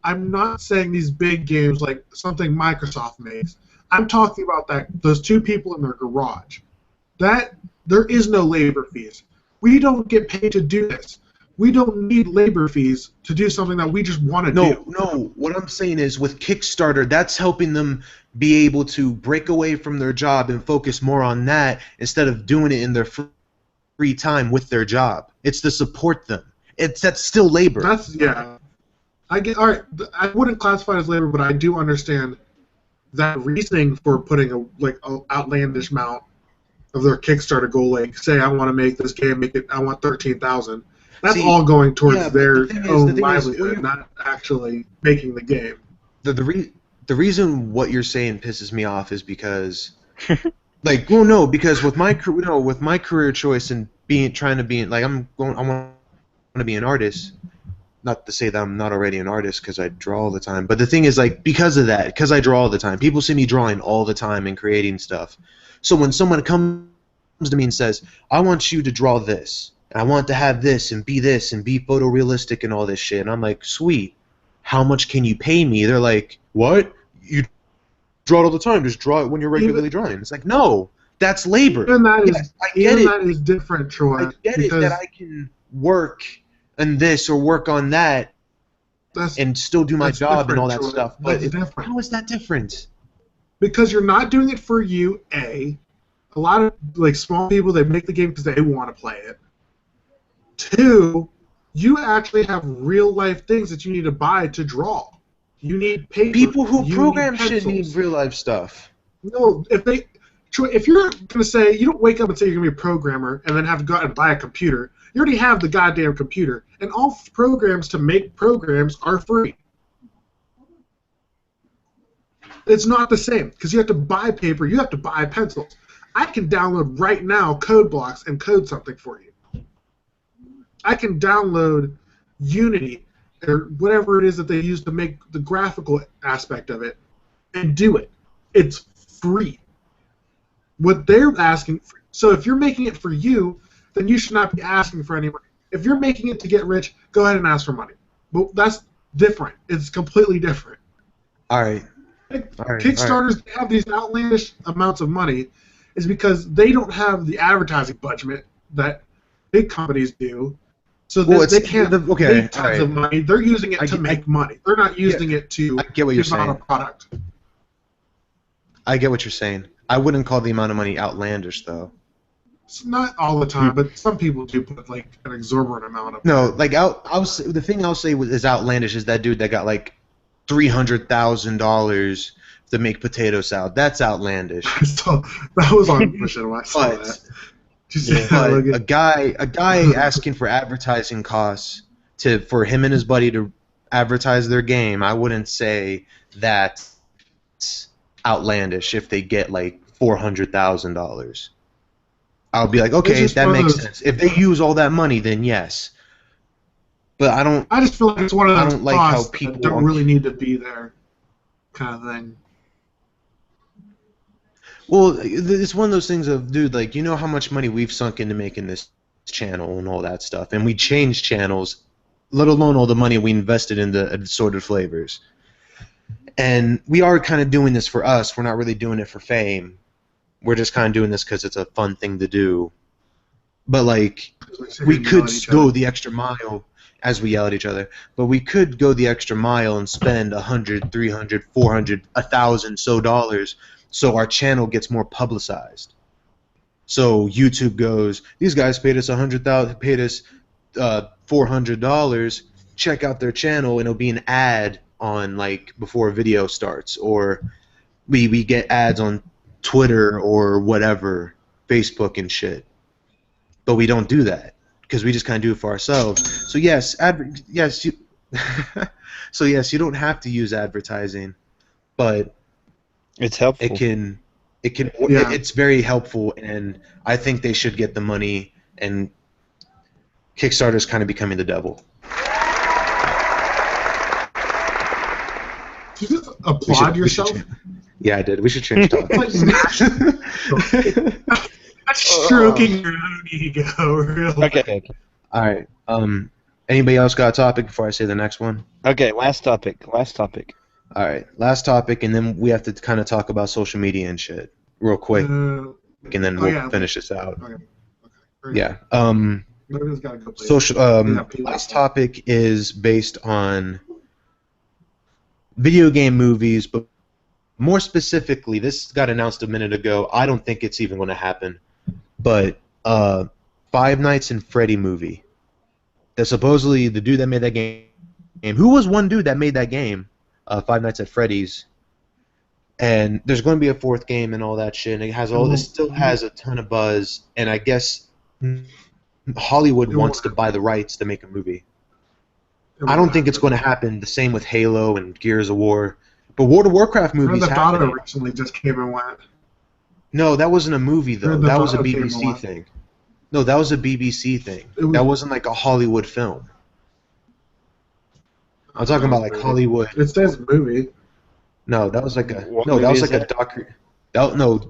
I'm not saying these big games like something Microsoft makes. I'm talking about those two people in their garage. That there is no labor fees. We don't get paid to do this. We don't need labor fees to do something that we just want to do. No. What I'm saying is with Kickstarter, that's helping them be able to break away from their job and focus more on that instead of doing it in their free time with their job. It's to support them. That's still labor. I get. All right, I wouldn't classify it as labor, but I do understand that reasoning for putting a outlandish amount of their Kickstarter goal. Like, say, I want to make this game, I want 13,000. That's all going towards their own livelihood, not actually making the game. The reason what you're saying pisses me off is because, because with my career choice and I want to be an artist. Not to say that I'm not already an artist because I draw all the time, but the thing is, like, because of that, because I draw all the time, people see me drawing all the time and creating stuff. So when someone comes to me and says, I want you to draw this, and I want to have this and be photorealistic and all this shit, and I'm like, sweet, how much can you pay me? They're like, what? You draw it all the time, just draw it when you're regularly drawing. It's like, no, that's labor. That is different, Troy. I get it that I can work and this or work on that and still do my job and all that stuff. But how is that different? Because you're not doing it for you, A. A lot of small people, they make the game because they want to play it. 2, you actually have real life things that you need to buy to draw. You need paper. People who program shit need real life stuff. No, if you're going to say, you don't wake up and say you're going to be a programmer and then have to go out and buy a computer. You already have the goddamn computer, and all programs to make programs are free. It's not the same, because you have to buy paper, you have to buy pencils. I can download right now code blocks and code something for you. I can download Unity, or whatever it is that they use to make the graphical aspect of it, and do it. It's free. What they're asking for, so if you're making it for you, then you should not be asking for any money. If you're making it to get rich, go ahead and ask for money. But that's different. It's completely different. All right. Kickstarters have these outlandish amounts of money is because they don't have the advertising budget that big companies do. So they can't make tons of money. They're using it to make money. They're not using it to give out a product. I get what you're saying. I wouldn't call the amount of money outlandish, though. It's not all the time, but some people do put an exorbitant amount of. No, the thing I'll say is outlandish is that dude that got $300,000 to make potato salad. That's outlandish. That was on Mission when I saw that. A guy asking for advertising costs for him and his buddy to advertise their game, I wouldn't say that's outlandish if they get $400,000. I'll be like, okay, that makes sense. If they use all that money, then yes. But I don't. I just feel like it's one of those costs that don't really need to be there, kind of thing. Well, it's one of those things of, dude, you know how much money we've sunk into making this channel and all that stuff, and we changed channels, let alone all the money we invested in the assorted flavors. And we are kind of doing this for us. We're not really doing it for fame. We're just kind of doing this because it's a fun thing to do. But, we could go the extra mile as we yell at each other. But we could go the extra mile and spend $100, $300, $400, $1,000 dollars so our channel gets more publicized. So YouTube goes, these guys paid us $400. Check out their channel, and it'll be an ad on before a video starts, or we get ads on Twitter or whatever, Facebook and shit. But we don't do that because we just kind of do it for ourselves. So yes, you don't have to use advertising, but it's helpful. It's very helpful, and I think they should get the money, and Kickstarter's kind of becoming the devil. you just applaud yourself? Yeah, I did. We should change topics. That's stroking your own ego, really. Okay. All right. Anybody else got a topic before I say the next one? Okay. Last topic. All right. Last topic, and then we have to kind of talk about social media and shit real quick, and then we'll finish this out. Okay. Yeah. Logan's gotta go play. Social. Last topic is based on video game movies, but more specifically, this got announced a minute ago. I don't think it's even going to happen, but Five Nights at Freddy movie. That supposedly the dude that made that game. Who was one dude that made that game? Five Nights at Freddy's. And there's going to be a fourth game and all that shit. And it still has a ton of buzz. And I guess Hollywood wants to buy the rights to make a movie. I don't think it's going to happen. The same with Halo and Gears of War. But World of Warcraft movies Grand Theft Auto recently just came and went. No, that wasn't a movie, though. That was a BBC thing. No, that was a BBC thing. That wasn't like a Hollywood film. I'm talking about like Hollywood. It says movie. No, that was like a doc.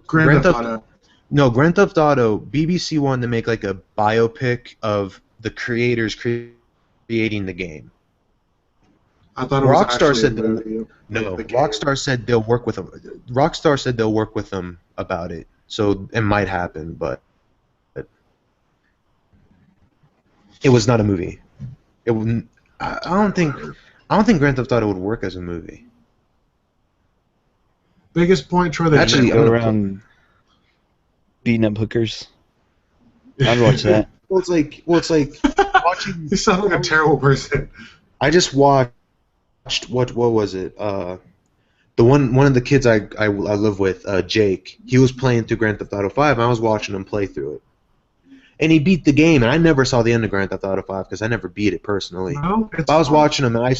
Grand Theft Auto. No, Grand Theft Auto. BBC wanted to make like a biopic of the creators creating the game. I thought it was Rockstar said a movie. No. Rockstar said they'll work with them. Rockstar said they'll work with them about it, so it might happen, but it was not a movie. It wouldn't. I don't think Grand Theft Auto would work as a movie. Biggest point, Troy. Actually, go around beating up hookers. I'd watch that. Well, it's like watching. You sound like a terrible person. I just watched what was it? The one of the kids I live with, Jake. He was playing through Grand Theft Auto 5, and I was watching him play through it. And he beat the game, and I never saw the end of Grand Theft Auto 5 because I never beat it personally. No, I was watching him, and I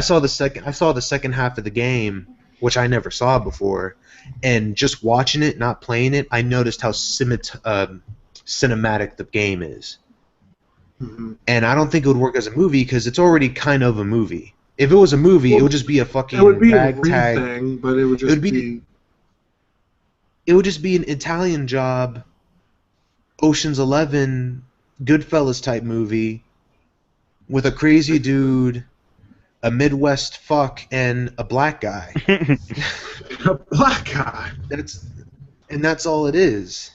saw the second half of the game, which I never saw before, and just watching it, not playing it, I noticed how cinematic the game is. Mm-hmm. And I don't think it would work as a movie because it's already kind of a movie. If it was a movie, it would just be a fucking ragtag thing, but it would just be. It would just be an Italian Job, Ocean's 11, Goodfellas type movie, with a crazy dude, a Midwest fuck, and a black guy. A black guy. That's all it is.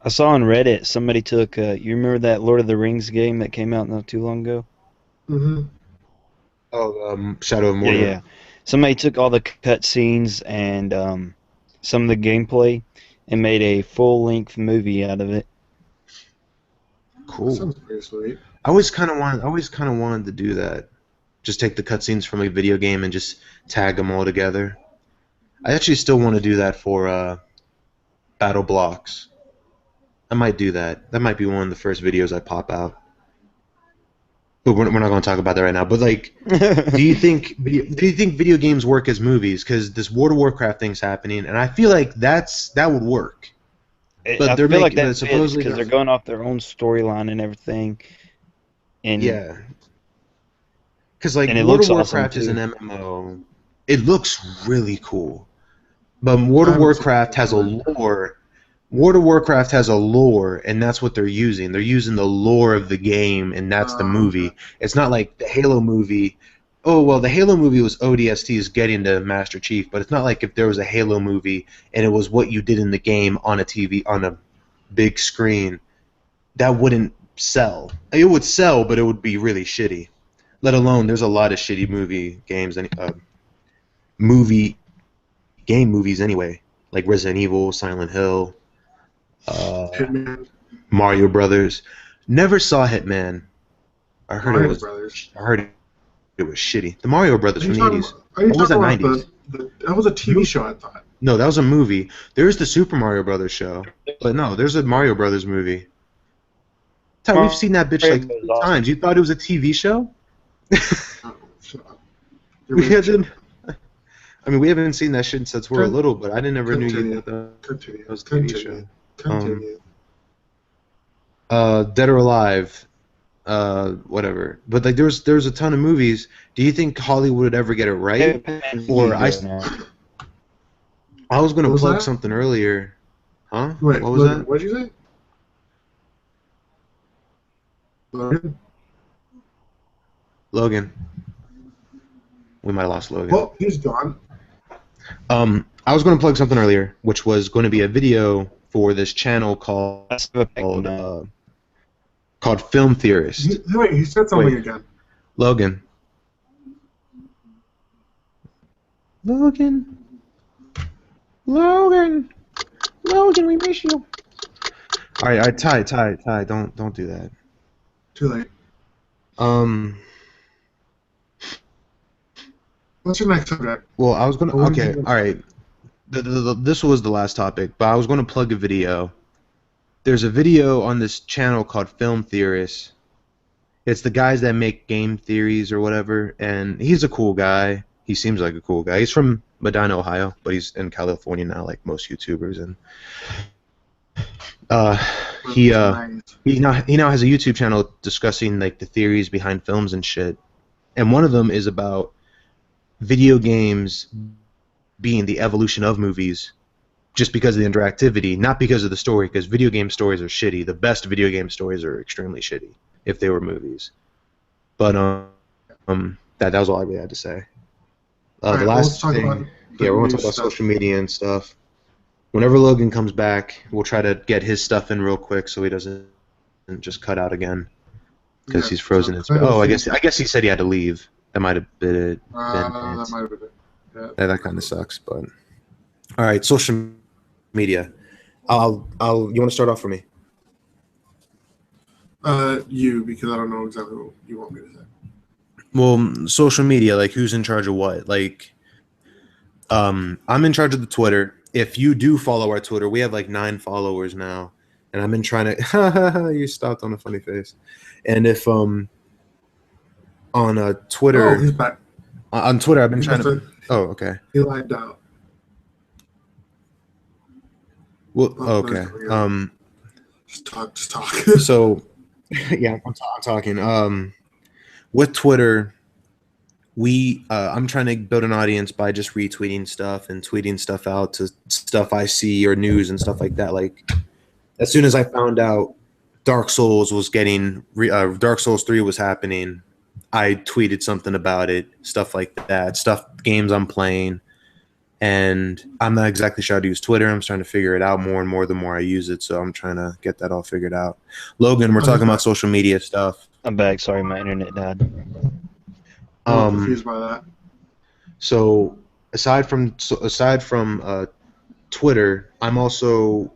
I saw on Reddit somebody took. You remember that Lord of the Rings game that came out not too long ago? Mm-hmm. Oh, Shadow of Mordor. Yeah. Somebody took all the cut scenes and some of the gameplay and made a full-length movie out of it. Cool. That sounds pretty sweet. I always kind of wanted to do that. Just take the cutscenes from a video game and just tag them all together. I actually still want to do that for Battle Blocks. I might do that. That might be one of the first videos I pop out. But we're not going to talk about that right now. But like, do you think video games work as movies? Because this World of Warcraft thing's happening, and I feel like that would work. But I feel like that's because they're going off their own storyline and everything. And yeah. Because like World of Warcraft is an MMO. It looks really cool. But World of Warcraft has a lore. World of Warcraft has a lore, and that's what they're using. They're using the lore of the game, and that's the movie. It's not like the Halo movie. Oh, well, the Halo movie was ODST's getting to Master Chief, but it's not like if there was a Halo movie and it was what you did in the game on a TV, on a big screen, that wouldn't sell. It would sell, but it would be really shitty. Let alone, there's a lot of shitty movies anyway, like Resident Evil, Silent Hill, Hitman. Mario Brothers. Never saw Hitman. I heard it was shitty. The Mario Brothers from the 80s. What was the 90s? That was a TV show, I thought. No, that was a movie. There's the Super Mario Brothers show. But no, there's a Mario Brothers movie. Ty, we've seen that bitch like 3 times. You thought it was a TV show? Oh, shut up. We haven't seen that shit since we're little, but I never knew you thought that was a TV show. Continue. Dead or Alive. whatever. But like there's a ton of movies. Do you think Hollywood would ever get it right? Or I was gonna What was plug that? something earlier. Huh? Wait, What was Logan, that? what did you say? Logan? Logan. We might have lost Logan. Well, he's gone. I was gonna plug something earlier, which was going to be a video for this channel called Film Theorist. Wait, he said something again. Logan. Logan, we miss you. All right, Ty, don't do that. Too late. What's your next subject? Well, I was gonna. Okay, all right. This was the last topic, but I was gonna plug a video. There's a video on this channel called Film Theorist. It's the guys that make game theories or whatever, and he's a cool guy. He seems like a cool guy. He's from Medina, Ohio, but he's in California now, like most YouTubers. And he now has a YouTube channel discussing like the theories behind films and shit. And one of them is about video games being the evolution of movies, just because of the interactivity, not because of the story. Because video game stories are shitty. The best video game stories are extremely shitty if they were movies. But that was all I really had to say. The last thing, we're going to talk about social media and stuff. Whenever Logan comes back, we'll try to get his stuff in real quick so he doesn't just cut out again because he's frozen. I guess he said he had to leave. That might have been it. That might have been it. Yeah, that kind of sucks. But all right, social media. You want to start off for me? You, because I don't know exactly what you want me to say. Well, social media, like who's in charge of what? Like, I'm in charge of the Twitter. If you do follow our Twitter, we have like 9 followers now, and I've been trying to. You stopped on a funny face. And if on Twitter, oh, he's back. On Twitter, I've been trying to. Oh, okay. He lied out. Well, okay. Just talk. So, yeah, I'm talking. With Twitter, I'm trying to build an audience by just retweeting stuff and tweeting stuff out to stuff I see or news and stuff like that. Like, as soon as I found out Dark Souls 3 was happening, I tweeted something about it, stuff like that, games I'm playing. And I'm not exactly sure how to use Twitter. I'm starting to figure it out more and more the more I use it. So I'm trying to get that all figured out. Logan, we're talking about social media stuff. I'm back. Sorry, my internet died. I'm confused by that. So aside from Twitter, I also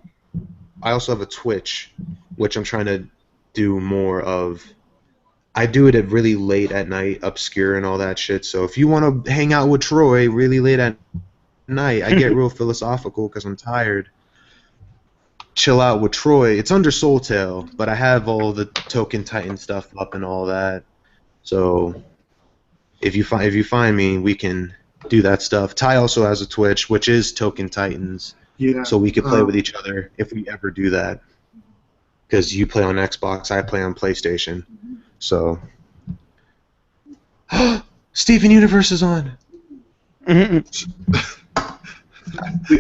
have a Twitch, which I'm trying to do more of. I do it at really late at night, obscure and all that shit. So if you want to hang out with Troy really late at night, I get real philosophical because I'm tired. Chill out with Troy. It's under Soul Tale, but I have all the Token Titan stuff up and all that. So if you find me, we can do that stuff. Ty also has a Twitch, which is Token Titans. Yeah. So we could play with each other if we ever do that. Because you play on Xbox, I play on PlayStation. So Steven Universe is on.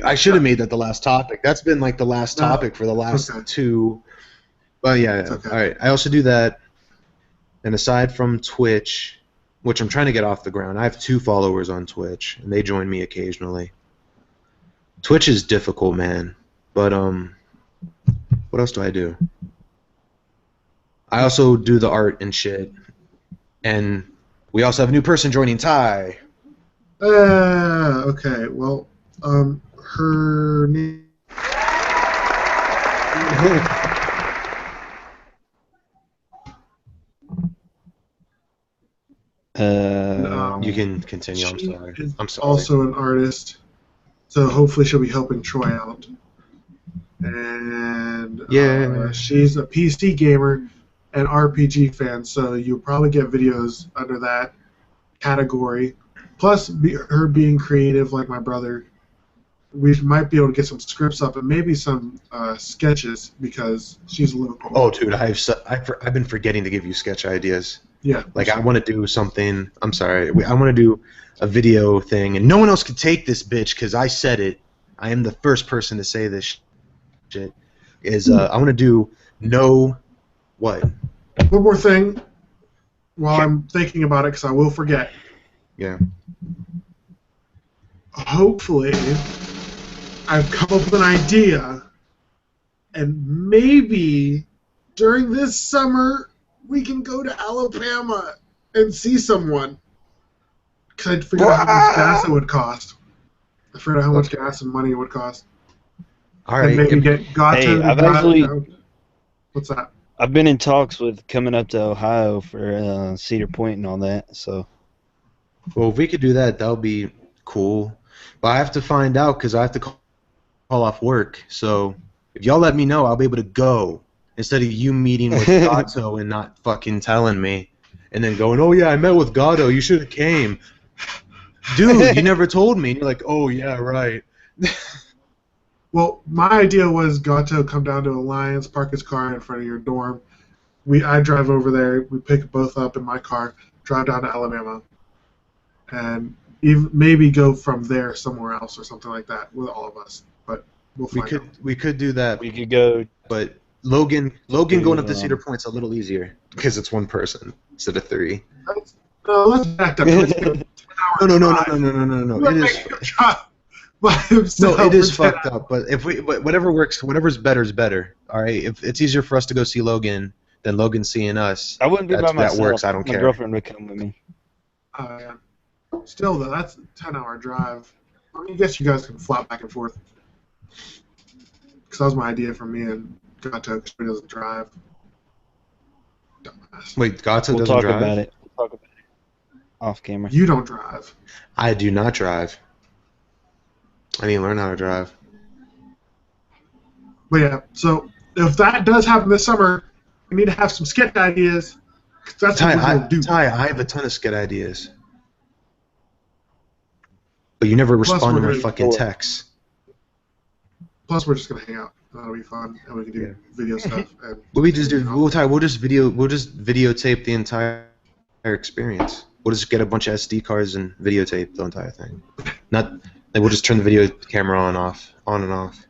I should have made that the last topic. That's been like the last topic for the last 2. But yeah, okay. All right. I also do that. And aside from Twitch, which I'm trying to get off the ground, I have 2 followers on Twitch, and they join me occasionally. Twitch is difficult, man. But what else do I do? I also do the art and shit. And we also have a new person joining, Ty. Okay. Well, her name. You can continue. I'm sorry. Also an artist, so hopefully she'll be helping Troy out. And she's a PC gamer and RPG fan, so you'll probably get videos under that category. Plus, her being creative like my brother, we might be able to get some scripts up and maybe some sketches because she's a little. Oh, dude, I've been forgetting to give you sketch ideas. Yeah. Like I want to do something. I'm sorry. I want to do a video thing, and no one else can take this bitch because I said it. I am the first person to say this shit. I want to do what? One more thing while I'm thinking about it because I will forget. Yeah. Hopefully, I've come up with an idea, and maybe during this summer we can go to Alabama and see someone. Because I figured out how much gas it would cost. I figured out how much gas and money it would cost. All right. And maybe get Gato to drive. What's that? I've been in talks with coming up to Ohio for Cedar Point and all that. So. Well, if we could do that, that would be cool. But I have to find out because I have to call off work. So if y'all let me know, I'll be able to go instead of you meeting with Gato and not fucking telling me, and then going, "Oh yeah, I met with Gato. You should have came." Dude, you never told me. And you're like, "Oh yeah, right." Well, my idea was Gato come down to Alliance, park his car in front of your dorm. I drive over there. We pick both up in my car, drive down to Alabama, and maybe go from there somewhere else or something like that with all of us. But we'll find out. We could do that. We could go. But Logan going up to Cedar Point's a little easier because it's one person instead of three. Let's back up. Let's go. No. It is. No, it is fucked up. But whatever works, whatever's better is better. All right. If it's easier for us to go see Logan than Logan seeing us, I wouldn't be by myself. That works. I don't care. My girlfriend would come with me. Yeah. Still, though, that's a 10-hour drive. I mean, I guess you guys can flop back and forth. Because that was my idea for me and Gato, because he doesn't drive. Dumbass. Wait, Gato We'll doesn't talk drive? about it. We'll talk about it off camera. You don't drive. I do not drive. I need to learn how to drive. But yeah, so if that does happen this summer, we need to have some sketch ideas. 'Cause that's what we're going to do. Ty, I have a ton of sketch ideas. But you never respond to my fucking texts. Plus, we're just gonna hang out. That'll be fun, and we can do video stuff. And, We'll just videotape the entire experience. We'll just get a bunch of SD cards and videotape the entire thing. We'll just turn the video camera on and off.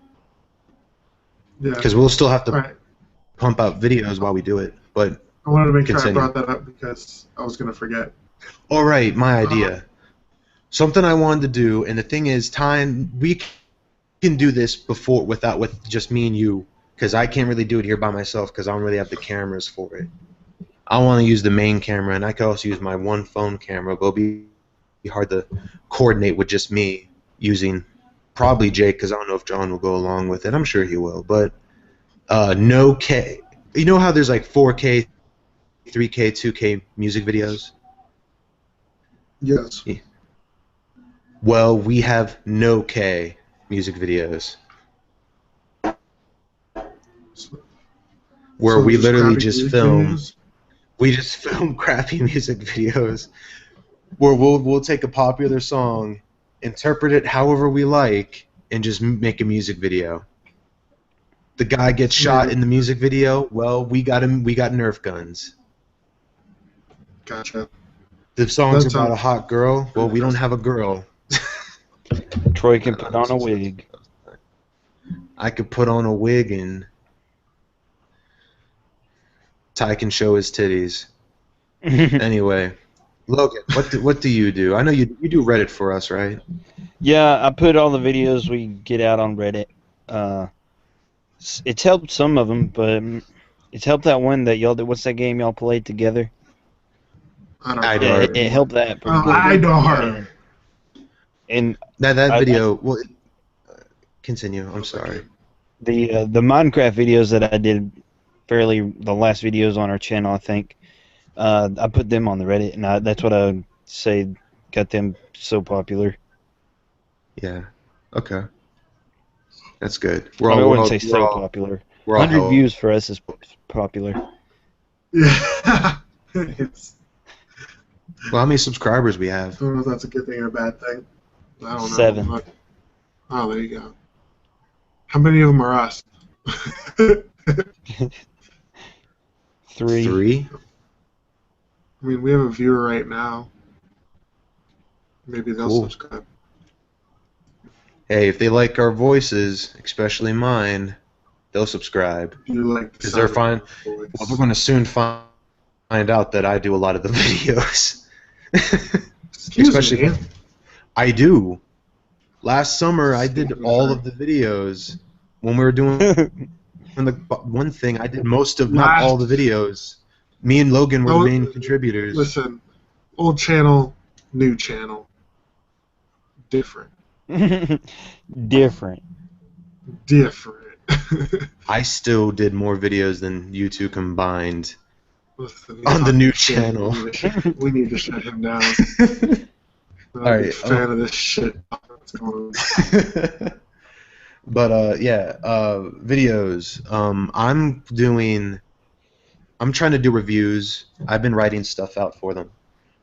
Yeah. Because we'll still have to pump out videos while we do it. But I wanted to make sure I brought that up because I was gonna forget. All right, my idea. Something I wanted to do, and the thing is, we can do this with just me and you, because I can't really do it here by myself because I don't really have the cameras for it. I want to use the main camera, and I could also use my one phone camera, but it'll be hard to coordinate with just me using probably Jake, because I don't know if John will go along with it. I'm sure he will, but no K. You know how there's like 4K, 3K, 2K music videos? Yes. Yeah. Well, we have no K music videos. Where we literally just film. We just film crappy music videos. Where we'll take a popular song, interpret it however we like, and just make a music video. The guy gets shot in the music video. Well, we got Nerf guns. Gotcha. The song's about a hot girl. Well, we don't have a girl. Troy can put on a wig. I could put on a wig and Ty can show his titties. Anyway, Logan, what do you do? I know you do Reddit for us, right? Yeah, I put all the videos we get out on Reddit. It's helped some of them, but it's helped that one that y'all did. What's that game y'all played together? I don't know. Yeah, it helped that. I know. And that video. Well, continue. I'm sorry. The Minecraft videos that I did, the last videos on our channel, I think. I put them on the Reddit, and that's what I would say got them so popular. Yeah. Okay. That's good. I wouldn't say so popular. 100 views for us is popular. Yeah. Well, how many subscribers we have? I don't know if that's a good thing or a bad thing. I don't know. 7. Oh, there you go. How many of them are us? 3. 3? I mean, we have a viewer right now. Maybe they'll Cool. subscribe. Hey, if they like our voices, especially mine, they'll subscribe. You like the Because they're sound fine. of my voice. Well, they're going to soon find out that I do a lot of the videos. Excuse Especially me. I do. Last summer, I did Excuse me, all sir. of the videos. When we were doing the one thing, I did most of, not all the videos. Me and Logan were the main contributors. Listen, old channel, new channel. Different. Different. I still did more videos than you two combined Listen, on the new shit. channel. We need to shut him down. I'm All a right, big fan of this shit. What's going on? But videos. I'm trying to do reviews. I've been writing stuff out for them.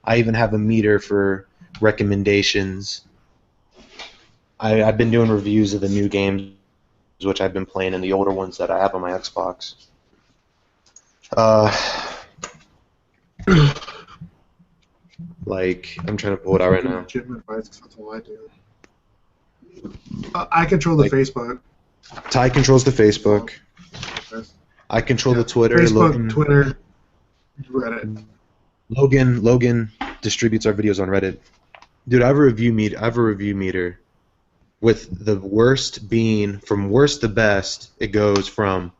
I even have a meter for recommendations. I've been doing reviews of the new games, which I've been playing, and the older ones that I have on my Xbox. Like, I'm trying to pull it out right now. Give him advice, 'cause that's all I do. I control the Facebook. Ty controls the Facebook. I control the Twitter. Facebook, Twitter, Reddit. Logan distributes our videos on Reddit. Dude, I have a review meter with the worst being from worst to best. It goes from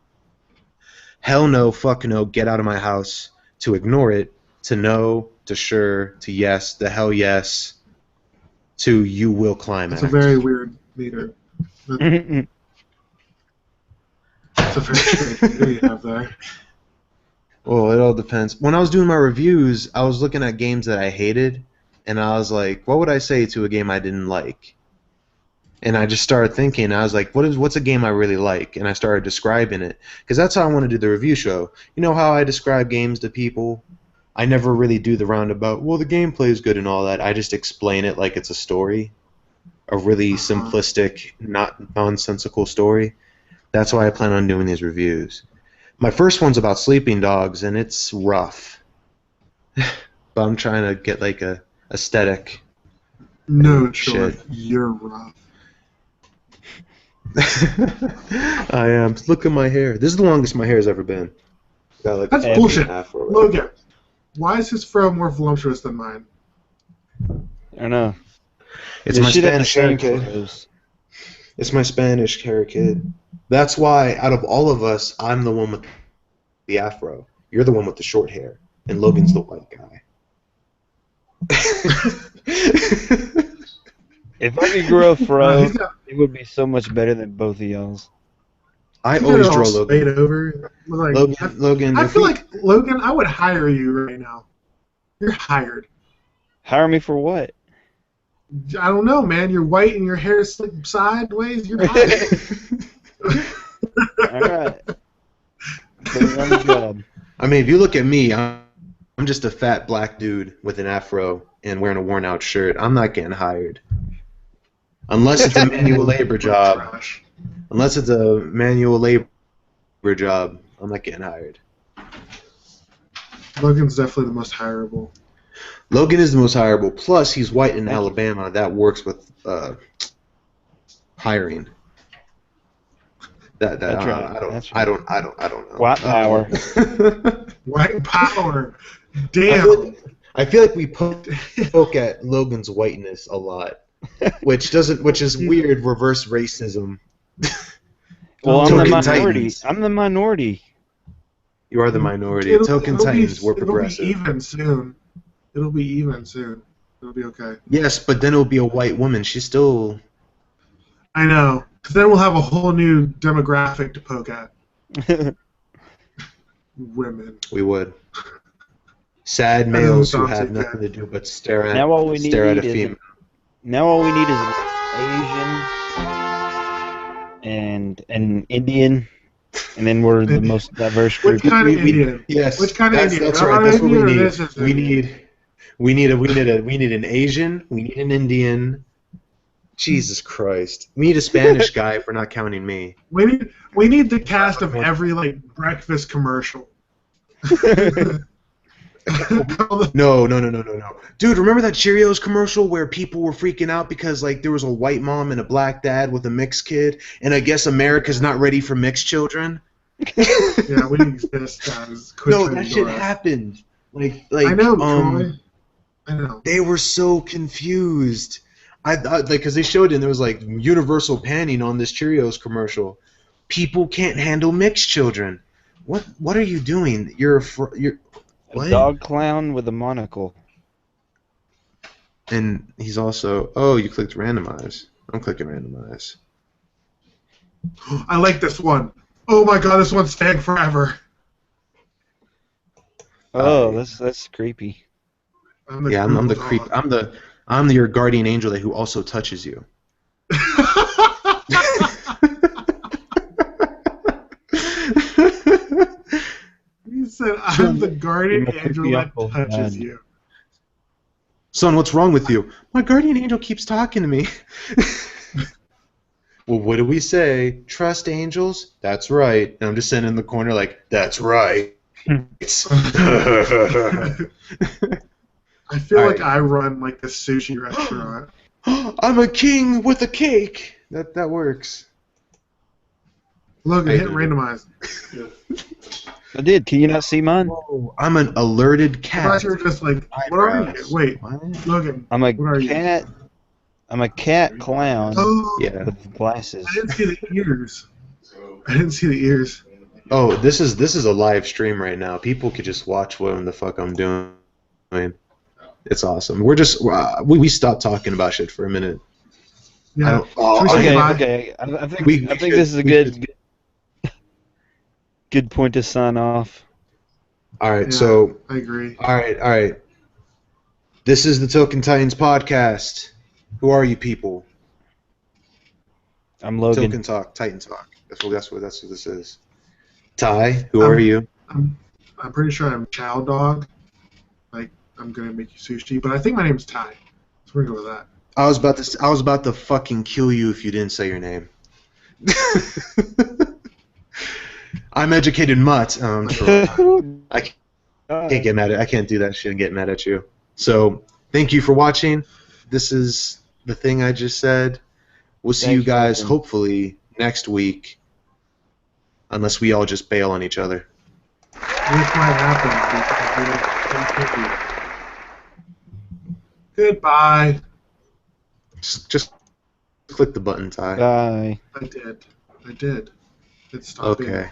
hell no, fuck no, get out of my house, to ignore it, to no, to sure, to yes, the hell yes, to you will climax. It's a very weird meter. It's a very strange meter you have there. Well, it all depends. When I was doing my reviews, I was looking at games that I hated, and I was like, what would I say to a game I didn't like? And I just started thinking, I was like, what's a game I really like? And I started describing it, because that's how I want to do the review show. You know how I describe games to people? I never really do the roundabout, well, the gameplay is good and all that. I just explain it like it's a story, a really simplistic, not nonsensical story. That's why I plan on doing these reviews. My first one's about sleeping dogs, and it's rough. But I'm trying to get like a aesthetic. No, shit. You're rough. I am. Look at my hair. This is the longest my hair has ever been. Got like That's a bullshit. afro. Logan, why is his fro more voluptuous than mine? I don't know. It's my Spanish hair, kid. It's my Spanish hair, kid. That's why, out of all of us, I'm the one with the afro. You're the one with the short hair, and Logan's the white guy. If I could grow a fro, it would be so much better than both of y'all's. I always draw Logan. Over. Like, Logan. I feel like, Logan, I would hire you right now. You're hired. Hire me for what? I don't know, man. You're white and your hair is slicked sideways. You're hired. All right. Put me on the job. I mean, if you look at me, I'm just a fat black dude with an afro and wearing a worn-out shirt. I'm not getting hired. Unless it's a manual labor job. Unless it's a manual labor job, I'm not getting hired. Logan's definitely the most hireable. Logan is the most hireable. Plus, he's white in Alabama. That works with hiring. That's right. I don't know. White power. White power. Damn. I feel like we poke at Logan's whiteness a lot, which is weird. Reverse racism. Well, I'm the minority. Titans. I'm the minority. You are the minority. Token Titans, we're progressive. It'll be even soon. It'll be even soon. It'll be okay. Yes, but then it'll be a white woman. She's still... I know. Because then we'll have a whole new demographic to poke at. Women. We would. Sad males who have nothing to do but stare at a female. Now all we need is an Asian and an Indian, and then we're the most diverse group. Which kind of Indian? Yes. Which kind of Indian? That's right. That's what we need. We need an Asian. We need an Indian. Jesus Christ. We need a Spanish guy if we're not counting me. We need the cast of every like breakfast commercial. No. Dude, remember that Cheerios commercial where people were freaking out because like there was a white mom and a black dad with a mixed kid, and I guess America's not ready for mixed children? Yeah, we exist, guys. No, that shit happened. Like I know, Troy. I know. They were so confused. I thought, like, because they showed it and there was like universal panning on this Cheerios commercial. People can't handle mixed children. What are you doing? You're a dog clown with a monocle. And he's also. Oh, you clicked randomize. I'm clicking randomize. I like this one. Oh my god, this one's staying forever. Oh, that's creepy. I'm the creep. I'm your guardian angel who also touches you. He said, "I'm the guardian angel that touches you." Son, what's wrong with you? My guardian angel keeps talking to me. Well, what do we say? Trust angels? That's right. And I'm just sitting in the corner like, that's right. I feel like I run like a sushi restaurant. I'm a king with a cake. That works. Logan, hit randomize. I did. Can you not see mine? Whoa, I'm an alerted cat. I thought you were just like, what are you? Wait, Logan. I'm a cat. I'm a cat clown. Oh, yeah. With glasses. I didn't see the ears. Oh, this is a live stream right now. People could just watch what the fuck I'm doing. It's awesome. We're just we stopped talking about shit for a minute. Yeah. Okay. I think this is a good point to sign off. All right. Yeah, so I agree. All right. This is the Token Titans podcast. Who are you people? I'm Logan. Token Talk, Titan Talk. That's what this is. Ty, who are you? I'm pretty sure I'm Chow Dog. Like I'm gonna make you sushi, but I think my name's Ty. So we're gonna go with that. I was about to fucking kill you if you didn't say your name. I'm educated mutt. I can't get mad at. I can't do that shit and get mad at you. So thank you for watching. This is the thing I just said. We'll see you guys hopefully next week, unless we all just bail on each other. This might happen. Goodbye. Just click the button, Ty. Bye. I did. It stopped being. Okay.